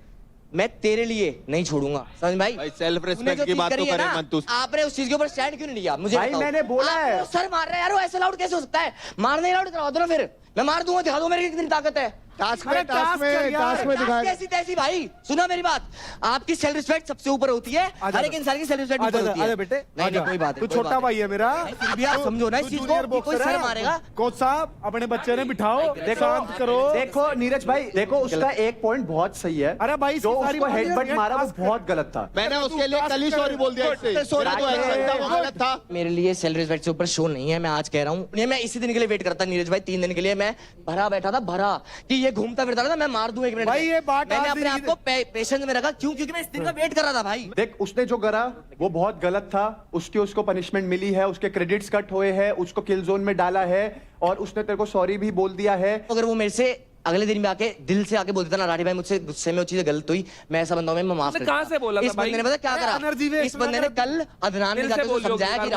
मैं तेरे लिए नहीं छोड़ूंगा, समझ भाई? सेल्फ रिस्पेक्ट की बात तो करे मत तू। आपने उस चीज के ऊपर स्टैंड क्यों नहीं लिया मुझे भाई? मैंने बोला है सर मार रहा है यार, वो ऐसे लाउड कैसे हो सकता है? मारने लाउड करा दो ना, फिर मैं मार दूंगा, दिखा दो मेरी कितनी ताकत है। टास्क में दिखाया। कैसी तैसी भाई, सुना मेरी बात, आपकी सेल्फ रिस्पेक्ट सबसे ऊपर होती है। हर एक इंसान की सेल्फ रिस्पेक्ट ऊपर होती है। बेटे नहीं कोई बात तू छोटा भाई है मेरा, फिर भी आप समझो ना इस चीज को, कोई सर मारेगा। कोच साहब अपने बच्चे ने बिठाओ, शांत करो। देखो नीरज भाई, देखो उसका एक पॉइंट बहुत सही है। अरे भाई जो उसको हेडबट मारा वो बहुत गलत था। मैंने उसके लिए कल ही सॉरी बोल दिया, वो गलत था। मेरे लिए सेल्फ रिस्पेक्ट से ऊपर शो नहीं है, मैं आज कह रहा हूँ। मैं इसी दिन के लिए वेट करता नीरज भाई, 3 दिन के लिए मैं भरा बैठा था, भरा कि ये घूमता फिरता था, मैं मार दूं 1 मिनट भाई। ये बात मैंने अपने आप को पेशेंस में रखा, क्यों? क्योंकि मैं इस दिन का वेट कर रहा था भाई। देख उसने जो करा वो बहुत गलत था, उसको पनिशमेंट मिली है, उसके क्रेडिट्स कट हुए हैं, उसको किल जोन में डाला है और उसने तेरे को सॉरी भी बोल दिया है। अगर वो मेरे से अगले दिन में आके दिल से आके बोल देता ना, राठी भाई मुझसे गुस्से में वो चीज गलत हुई, मैं ऐसा बंदा हूं, मैं माफ कर। कहां से बोला था इस बंदे ने पता क्या करा? इस बंदे ने कल अदनान ने जाके समझाया कि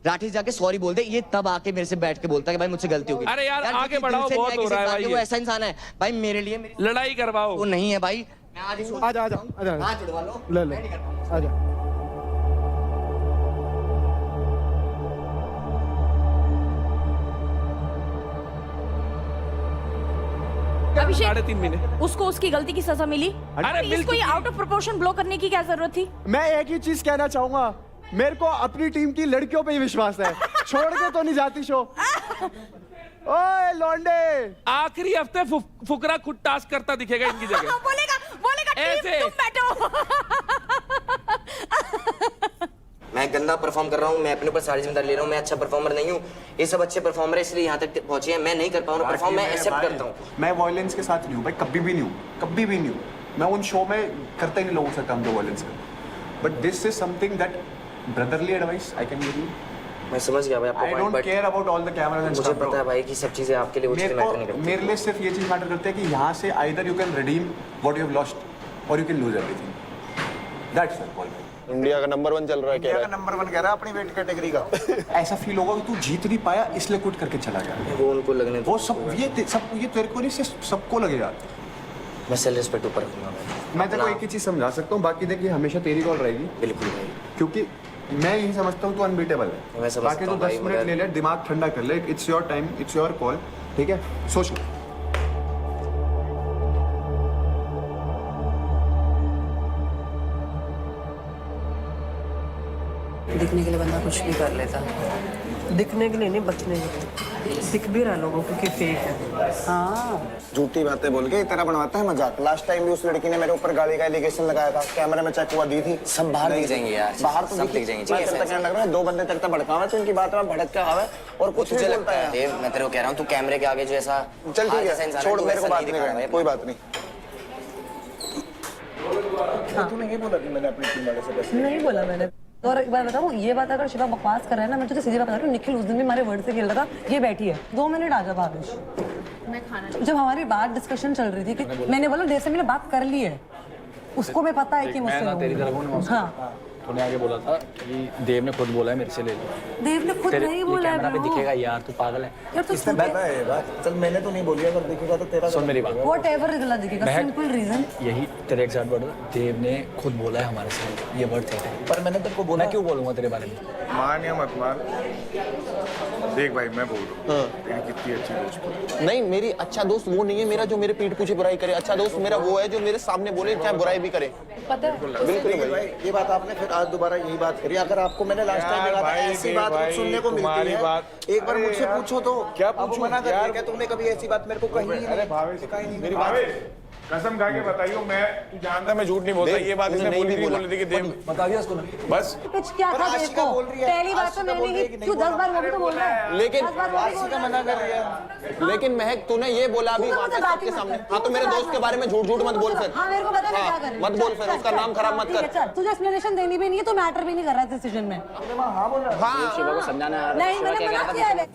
राठी जाके सॉरी बोल दे। ये तब आके मेरे से बैठ के बोलता है कि भाई मुझसे गलती हो गई। अरे यार आगे बढ़ाओ, बहुत हो रहा है भाई। वो ऐसा इंसान है भाई, मेरे लिए लड़ाई करवाओ। वो नहीं है भाई। मैं आज आजा हाथ जुड़वा लो, ले आजा। अभिषेक 3.5 महीने उसको उसकी गलती की सजा मिली। अरे इसको ये आउट ऑफ प्रोपोर्शन ब्लो करने की क्या जरूरत थी? मैं एक ही चीज कहना चाहूंगा, मेरे को अपनी टीम की लड़कियों पे ही विश्वास है, छोड़ के तो नहीं जाती शो। ओए लौंडे, आखिरी हफ्ते फुकरा खुद टास्क करता दिखेगा इनकी जगह। बोलेगा ऐसे तुम बैठो। मैं गंदा परफॉर्म कर रहा हूँ, मैं अपने ऊपर सारी जिम्मेदारी ले रहा हूँ, मैं अच्छा परफॉर्मर नहीं हूँ। ये सब अच्छे परफॉर्मर है इसलिए यहाँ तक पहुंचे हैं। मैं नहीं कर पा रहा परफॉर्म, मैं एक्सेप्ट करता हूँ। मैं वॉयलेंस के साथ नहीं हूँ भाई, कभी भी नहीं हूँ, कभी भी नहीं हूँ। मैं उन शो में करता ही नहीं लोगों से काम जो वॉयलेंस कर। But this is something that brotherly advice I can give you. मैं समझ गया भाई आपका point, but I don't care about all the cameras and मुझे पता है भाई कि सब चीजें आपके लिए वो चीजें मैटर नहीं करती। मेरे लिए सिर्फ ये चीज मैटर करती है कि यहाँ से either you can redeem what you have lost और you can lose everything. That's it ball. India का नंबर 1 चल रहा है, कह रहा है नंबर 1 कह रहा है अपनी वेट कैटेगरी का। ऐसा फील होगा कि तू जीत नहीं पाया इसलिए क्विट करके चला गया। वो उनको लगने वो सब ये तेरे को नहीं, सबको लगेगा। मैं सेल्फ रिस्पेक्ट ऊपर रखूंगा। मैं तेरे को एक ही चीज समझा सकता हूँ, बाकी देखिए हमेशा तेरी कॉल रहेगी। बिल्कुल भाई, क्योंकि मैं यही समझता हूँ तू अनबीटेबल है। बाकी तो 10 मिनट ले ले, दिमाग ठंडा कर ले। It's your time, it's your call, ठीक है? सोच लो। दिखने के लिए बंदा कुछ भी कर लेता। दिखने के लिए नहीं, बचने के लिए। दिख भी रहा है लोगों को कि फेक है। हाँ, झूठी बातें बोल के इतना बनवाता है मजाक। लास्ट टाइम भी उस लड़की ने मेरे ऊपर गाड़ी का एलिगेशन लगाया था, कैमरे में चेक हुआ, दी थी। सब बाहर दिख जाएंगे यार, बाहर तो सब दिख जाएंगे। मैं तेरे तक कहने लग रहा है, 2 बंदे तक तो भड़का हुआ, तो इनकी बात में भड़क के आवे और कुछ तुझे नहीं लगता बोलता है है। देव, मैं तेरे को कह रहा हूँ, तू कैमरे के आगे जो ऐसा चल ठीक है, छोड़, मेरे को बात नहीं करनी, कोई बात नहीं। तूने ये बोला कि मैंने अपनी टीम वाले से पैसे नहीं बोला मैंने। और एक बार बताऊँ, ये बात अगर शिवा बकवास कर रहा है ना, मैं तुझे सीधी बात बता रही हूँ, निखिल उस दिन भी हमारे वर्ड से खेल रहा था। ये बैठी है, 2 मिनट आ जा भावेश। जब हमारी बात डिस्कशन चल रही थी कि मैंने बोला देव से मैंने बात कर ली है, उसको भी पता है कि मुझसे। हाँ, तूने आगे बोला था कि देव ने खुद बोला है मेरे से ले लो। देव ने खुद नहीं बोला है। कैमरा पे दिखेगा यार, तू पागल है। यार तू इसने पता है बात। चल मैंने तो नहीं बोली, अगर दिखेगा तो तेरा। सुन मेरी बात, व्हाटएवर गलत दिखेगा, सिंपल रीजन यही तेरे एग्जैक्ट वर्ड, देव ने खुद बोला है हमारे से, ये वर्ड थे। पर मैंने तेरे को बोला, मैं क्यों बोलूंगा तेरे बारे में? मान या मत मान, देख भाई मैं बोल रहा हूँ, तेरी कितनी अच्छी दोस्त। नहीं, मेरी अच्छा दोस्त वो नहीं है मेरा जो मेरे पीठ पीछे बुराई करे। अच्छा दोस्त मेरा वो है जो मेरे सामने बोले, चाहे बुराई भी करे। पता है बिल्कुल भाई, ये बात आपने फिर आज दोबारा यही बात करी। अगर आपको मैंने लास्ट टाइम कहा था ऐसी बात कुछ सुनने को मिलती है, एक बार मुझसे पूछो तो क्या पूछो, मना कर दिया क्या तुमने कभी ऐसी बात मेरे को कही नहीं? अरे भावेश, मेरी बात कसम खा के बताइयो, मैं तू जानता मैं झूठ नहीं बोलता। ये बात इसने बोली थी कि देव बता दिया उसको ना। बस कुछ क्या था देखो, पहली बात तो मैंने ही, तू 10 बार वो भी तो बोल रहा है। लेकिन आशी का मना कर रही है। लेकिन महक तूने ये बोला अभी सबके सामने। हाँ तो मेरे दोस्त के बारे में झूठ मत बोल फिर। हाँ मेरे को पता है क्या कर रही है। मत बोल फिर, उसका नाम खराब मत कर। तुझे एक्सप्लेनेशन देनी भी नहीं है, तो मैटर भी नहीं कर रहा है डिसीजन में। हाँ बोल रहा हाँ शिवा को समझाना नहीं, मैंने मना किया है।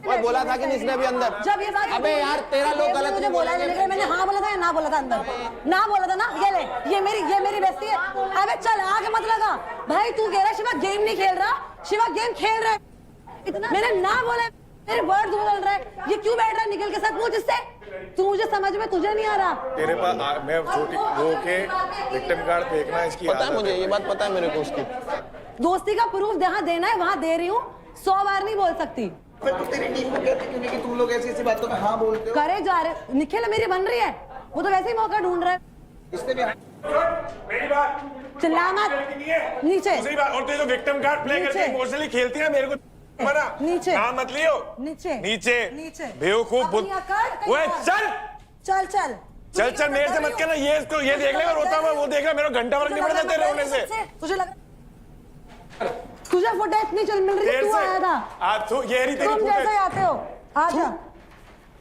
और बोला था कि इसने भी अंदर। जब ये बात अबे यार तेरा लोग गलत मुझे बोला है, लेकिन मैंने हाँ बोला था या ना बोला था अंदर? ना बोला था ना। ये ले, ये मेरी बेइज्जती है। अबे चल आगे मत लगा भाई। तू कह रहा है शिवा गेम नहीं खेल रहा, शिवा गेम खेल रहा है। इतना मैंने ना बोला, मेरे वर्ड बोल रहा है। ये क्यों बैठ रहा है निखिल के साथ? पूछ इससे, तू मुझे समझ में तुझे नहीं आ रहा। तेरे पास मैं छोटी वो के विक्टिम कार्ड फेंकना इसकी पता है मुझे, ये बात पता है मेरे को उसकी। दोस्ती का प्रूफ जहाँ देना है वहाँ दे रही हूँ, 100 बार नहीं बोल सकती। फिर तू तेरी टीम को कहती क्यों नहीं कि तुम लोग ऐसी बातों में हाँ बोलते हो? करे जा रहे। निखिल मेरी बन रही है, वो तो वैसे ही मौका ढूंढ रहा है। इसने भी मेरी बात चिल्ला मत, नीचे। दूसरी बात, और तू जो विक्टिम कार्ड प्ले करके इमोशनली खेलती है मेरे को मना नीचे, नाम मत लियो। नीचे नीचे बेवकूफ बुद्ध। ओए चल चल चल चल चल, मेरे से मत कहना। ये इसको ये देख लेगा रोता हुआ, वो देख ले, मेरा घंटा फर्क नहीं पड़ता तेरे रोने से। तुझे लग तुझे फुटेज नहीं चल मिल रही, तू आया था। आज तू ये रही तेरी तुम फुटेज। जैसे आते हो, आजा।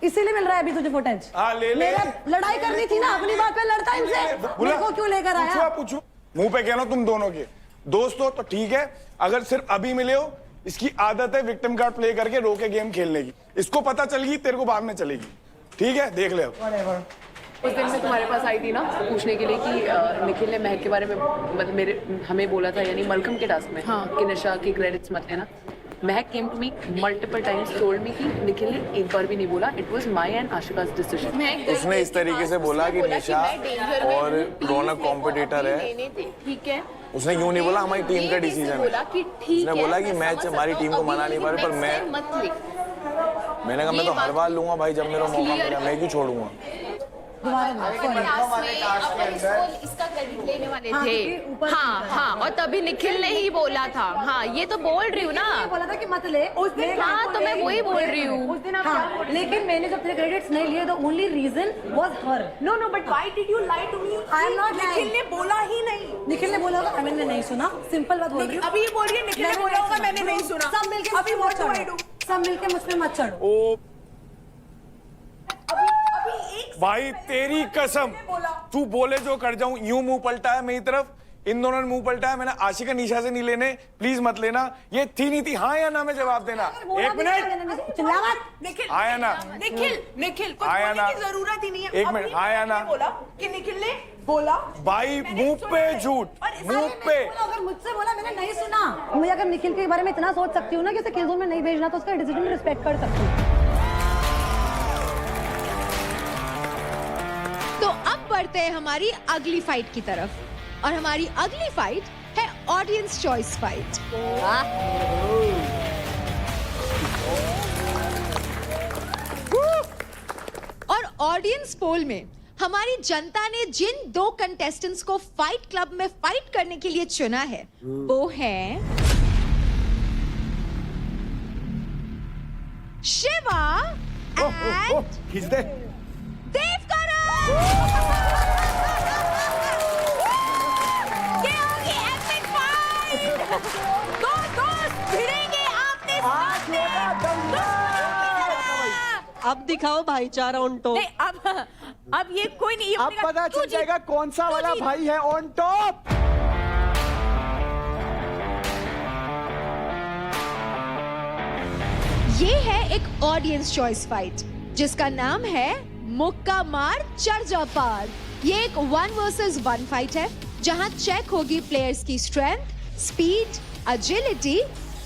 इसीलिए मिल रहा है अभी तुझे फुटेज। ले ले। मेरा लड़ाई करनी थी ना, अपनी बात पे लड़ता इनसे। मेरे को क्यों लेकर आया? पूछो मुंह पे कहना तुम दोनों के दोस्त हो तो ठीक है, अगर सिर्फ अभी मिले हो। इसकी आदत है विक्टिम कार्ड प्ले करके रोके गेम खेलने की। इसको पता चल गई, तेरे को बाद में चलेगी। ठीक है, देख ले अब। उस दिन मैं तुम्हारे पास आई थी ना पूछने के लिए कि निखिल ने महक के बारे में मतलब हमें बोला था, यानी मलकम के टास्क में कि निशा की क्रेडिट्स मत लेना। Mahak came to me multiple times told me कि निखिल ने एक बार भी नहीं बोला it was my and Ashika's decision. उसने इस तरीके से बोला कि निशा और रौनक कॉम्पिटिटर है, ठीक है। उसने यूं नहीं बोला हमारी टीम का डिसीजन है। उसने बोला कि मैच हमारी टीम को मना नहीं पा रही, पर मैंने कहा मैं तो हर बार लूंगा भाई जब मेरा मौका मिला, मैं क्यों छोड़ूंगा। इसका क्रेडिट लेने वाले थे। हाँ हाँ, और तभी निखिल ने ही बोला था। हाँ ये तो बोल रही हूँ ना, बोला था कि मत ले उस दिन। हाँ तो मैं वही बोल रही हूँ। हाँ, लेकिन मैंने जब तेरे क्रेडिट्स नहीं लिए, the only reason was her. No no, but why did you lie to me? I am not. Nikhil ने बोला ही नहीं। निखिल ने बोला होगा, मैंने नहीं सुना। सिंपल बात बोल रही हूँ। अभी ये बोल रही है निखिल ने बोला होगा मैंने नहीं सुना। सब मिलके अभी मत चढ़ो, सब मिलके मुझ पे मत चढ़ो। ओ भाई तेरी कसम, तू बोले जो कर जाऊं। यूं मुंह पलटा है मेरी तरफ, इन दोनों ने मुंह पलटा है। मैंने आशिका निशा से नहीं लेने, प्लीज मत लेना। ये थी नहीं थी, हाँ या ना में जवाब देना। 1 मिनट, निखिल आया ना। निखिल कुछ आया ना, बोलने की जरूरत ही नहीं है। 1 मिनट, आया ना। बोला कि निखिल ने बोला भाई मुंह पे झूठ, मुंह पे। अगर मुझसे बोला मैंने नहीं सुना, मैं अगर निखिल के बारे में इतना सोच सकती हूँ ना कि उसे किल जोन में नहीं भेजना, तो उसका डिसीजन रिस्पेक्ट कर सकती हूँ। तो अब बढ़ते हैं हमारी अगली फाइट की तरफ, और हमारी अगली फाइट है ऑडियंस चॉइस फाइट। और ऑडियंस पोल में हमारी जनता ने जिन 2 कंटेस्टेंट्स को फाइट क्लब में फाइट करने के लिए चुना है, वो हैं शिवा एंड खींच दे। देव करण। ये होगी epic fight। दो दोस्त भिड़ेंगे आमने सामने। अब दिखाओ भाईचारा ऑन टॉप। नहीं, अब ये कोई नहीं, अब पता चल जाएगा कौन सा वाला भाई है ऑन टॉप। ये है एक ऑडियंस चॉइस फाइट जिसका नाम है मुक्का मार चढ़ जा पार। ये एक 1 वर्सेस 1 फाइट है जहां चेक होगी प्लेयर्स की स्ट्रेंथ, स्पीड, एजिलिटी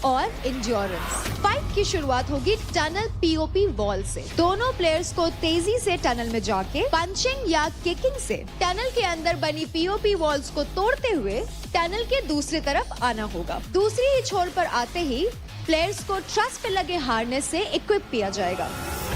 और इंड्योरेंस। फाइट की शुरुआत होगी टनल पीओपी वॉल से। दोनों प्लेयर्स को तेजी से टनल में जाके पंचिंग या किकिंग से टनल के अंदर बनी पीओपी वॉल्स को तोड़ते हुए टनल के दूसरी तरफ आना होगा। दूसरी ही छोर पर आते ही प्लेयर्स को ट्रस पे लगे हार्नेस से इक्विप किया जाएगा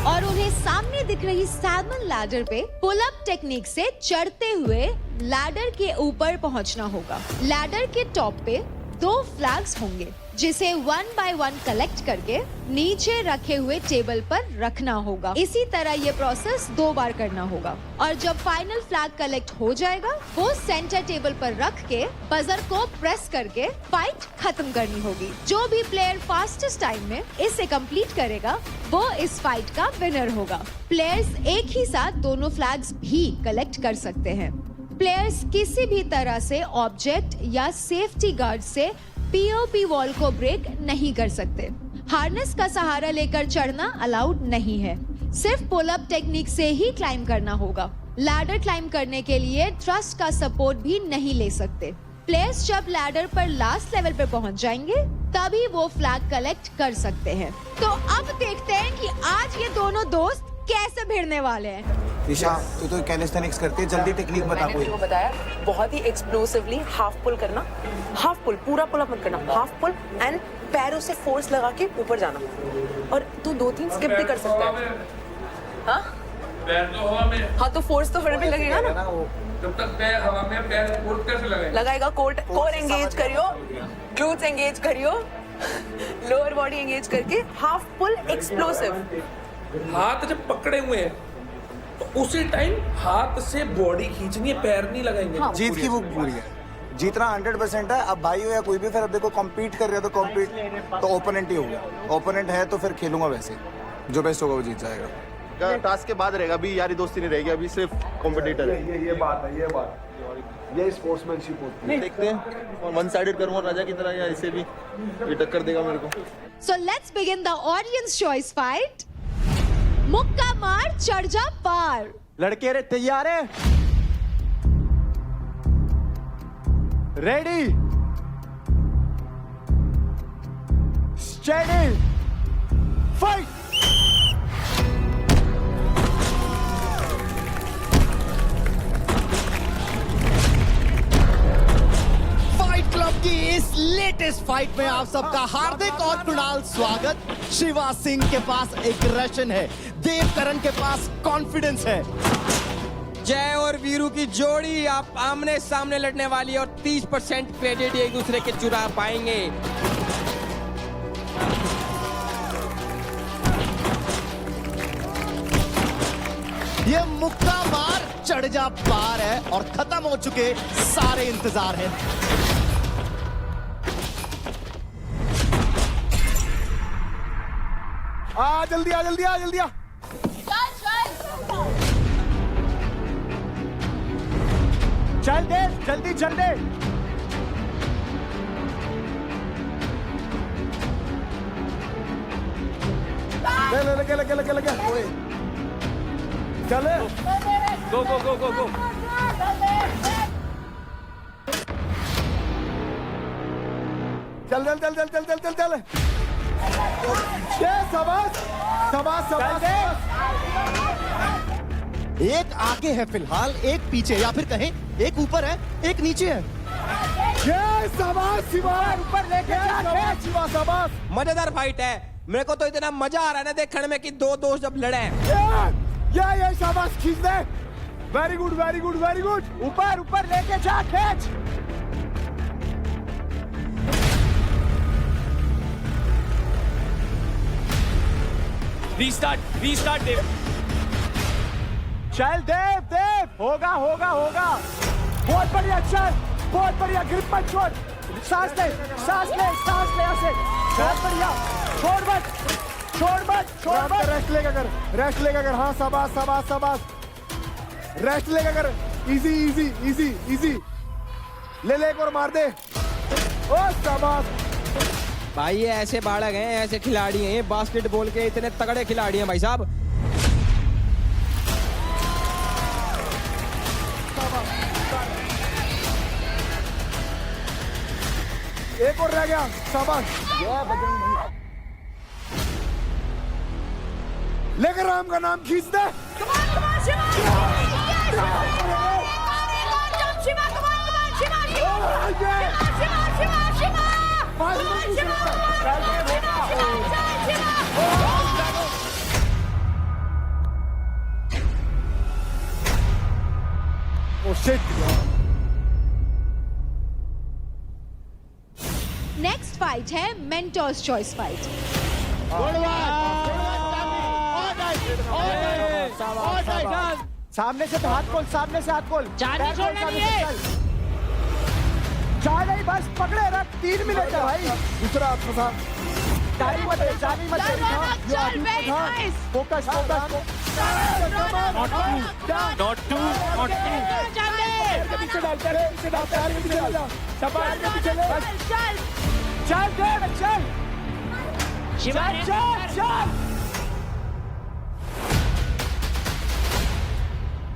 और उन्हें सामने दिख रही सैल्मन लैडर पे पुल अप टेक्निक से चढ़ते हुए लैडर के ऊपर पहुंचना होगा। लैडर के टॉप पे 2 फ्लैग्स होंगे जिसे 1 बाय 1 कलेक्ट करके नीचे रखे हुए टेबल पर रखना होगा। इसी तरह ये प्रोसेस 2 बार करना होगा और जब फाइनल फ्लैग कलेक्ट हो जाएगा वो सेंटर टेबल पर रख के बजर को प्रेस करके फाइट खत्म करनी होगी। जो भी प्लेयर फास्टेस्ट टाइम में इसे कंप्लीट करेगा वो इस फाइट का विनर होगा। प्लेयर्स एक ही साथ दोनों फ्लैग्स भी कलेक्ट कर सकते हैं। प्लेयर्स किसी भी तरह से ऑब्जेक्ट या सेफ्टी गार्ड से पीओपी वॉल को ब्रेक नहीं कर सकते। हार्नेस का सहारा लेकर चढ़ना अलाउड नहीं है, सिर्फ पुल अप टेक्निक से ही क्लाइंब करना होगा। लैडर क्लाइंब करने के लिए थ्रस्ट का सपोर्ट भी नहीं ले सकते। प्लेयर्स जब लैडर पर लास्ट लेवल पर पहुंच जाएंगे तभी वो फ्लैग कलेक्ट कर सकते हैं। तो अब देखते हैं कि आज ये दोनों दोस्त कैसे भिड़ने वाले हैं। दिशा, तू तो कैलिस्थेनिक्स करती है, जल्दी टेक्निक बता कोई। मैंने बताया बहुत ही एक्सप्लोसिवली हाफ पुल करना, हाफ पुल, पूरा पुल अप मत करना, हाफ पुल एंड पैरों से फोर्स लगा के ऊपर जाना। और तू 2-3 स्किप भी कर सकता है। हाँ? पैर तो हवा में। हाँ तो फोर्स तो फिर भी लगेगा ना। जब तक पैर हवा में, पैर कोर कैसे लगेगा? लगाएगा कोर एंगेज करियो, ग्लूट्स एंगेज करियो, लोअर बॉडी एंगेज करके हाफ पुल एक्सप्लोसिव। हाथ जब पकड़े हुए हैं तो उसी टाइम हाथ से बॉडी खींचनी है, पैर नहीं लगाएंगे। हाँ, जीत की वो पूरी है, जीतना 100% है। अब भाई हो या कोई भी, फिर अब देखो कॉम्पीट कर रहे हो तो कॉम्पीट तो ओपोनेंट ही होगा। ओपोनेंट है तो फिर खेलूंगा वैसे, जो बेस्ट होगा वो जीत जाएगा। टास्क के बाद रहेगा, अभी यारी दोस्ती नहीं रहेगी, अभी सिर्फ कॉम्पिटिटर है। ये बात है, ये स्पोर्ट्समैनशिप होती है। देखते हैं और 1 साइडेड करूंगा राजा की तरह या इसे भी ये टक्कर देगा मेरे को। So let's begin the audience choice fight. मुक्का मार चढ़ जा पार। लड़के रे तैयार है? Ready, steady, fight. Fight club की इस लेटेस्ट फाइट में आप सबका हार्दिक और कुणाल स्वागत। शिवा सिंह के पास एग्रेशन है, देव करण के पास कॉन्फिडेंस है। जय और वीरू की जोड़ी आप आमने सामने लड़ने वाली है और 30% क्रेडिट एक दूसरे के चुरा पाएंगे। ये मुक्का मार चढ़ जा पार है और खत्म हो चुके सारे इंतजार हैं। जल्दी आ, जल्दी आ, जल्दी आ। चल दे, जल्दी चल दे। लगे। चल गो गो गो गो गो। चल। शाबाश। एक आगे है फिलहाल, एक पीछे, या फिर कहें एक ऊपर है एक नीचे है। मजेदार फाइट है। मेरे को तो इतना मजा आ रहा है ना देखने में कि 2 दोस्त जब लड़े। ये शाबाश, खींच दे। Very good. ऊपर लेके जा, खींच। रीस्टार्ट देव। चल देव देव, होगा होगा होगा, बहुत बढ़िया, चल बहुत बढ़िया, ग्रिप मत छोड़, सांस ले ऐसे, बहुत बढ़िया, छोड़ मत, रेस्ट लेगा कर, हाँ शाबाश, रेस्ट लेगा कर, इजी, ले एक और मार दे, ओ शाबाश। भाई ये ऐसे बालक हैं, ऐसे खिलाड़ी हैं, बास्केटबॉल के इतने तगड़े खिलाड़ी हैं भाई साहब। एक और रह गया, शाबाश, लेकर राम का नाम खींच दे। Oh shit! नेक्स्ट फाइट है मेंटर्स चॉइस फाइट। सामने से हाथ खोल, चार नहीं छोड़ना नहीं है, चार नहीं, बस पकड़े रख, 3 मिनट है भाई, दूसरा हाथ फंसा, टाइम मत दे, फोकस, नॉट टू। पीछे डाल, चल।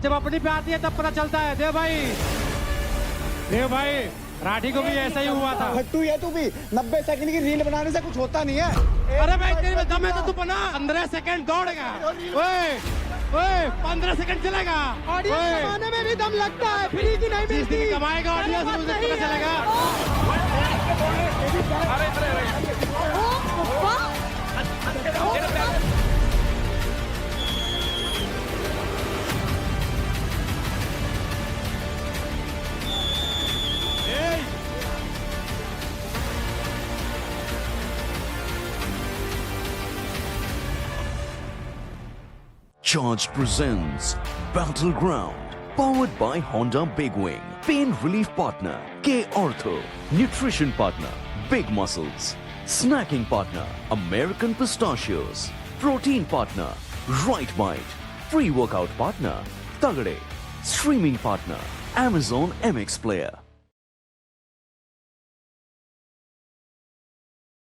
जब अपनी पे आती है तब पता चलता है। देव भाई राठी को भी ऐसा ही हुआ था। फट्टू है तू भी, 90 सेकंड की रील बनाने से कुछ होता नहीं है। अरे भाई तेरे में दम है तो तू बना। 15 सेकंड दौड़ेगा, ओए 15 सेकंड चलेगा। ऑडियंस कमाने में भी दम लगता है, फ्री की नहीं मिलती। कमाएगा ऑडियंस, मुझे पता चलेगा। Charge presents Battleground, powered by Honda Big Wing, pain relief partner K Ortho, nutrition partner Big Muscles, snacking partner American Pistachios, protein partner Right Bite, free workout partner Tagade, streaming partner Amazon MX Player.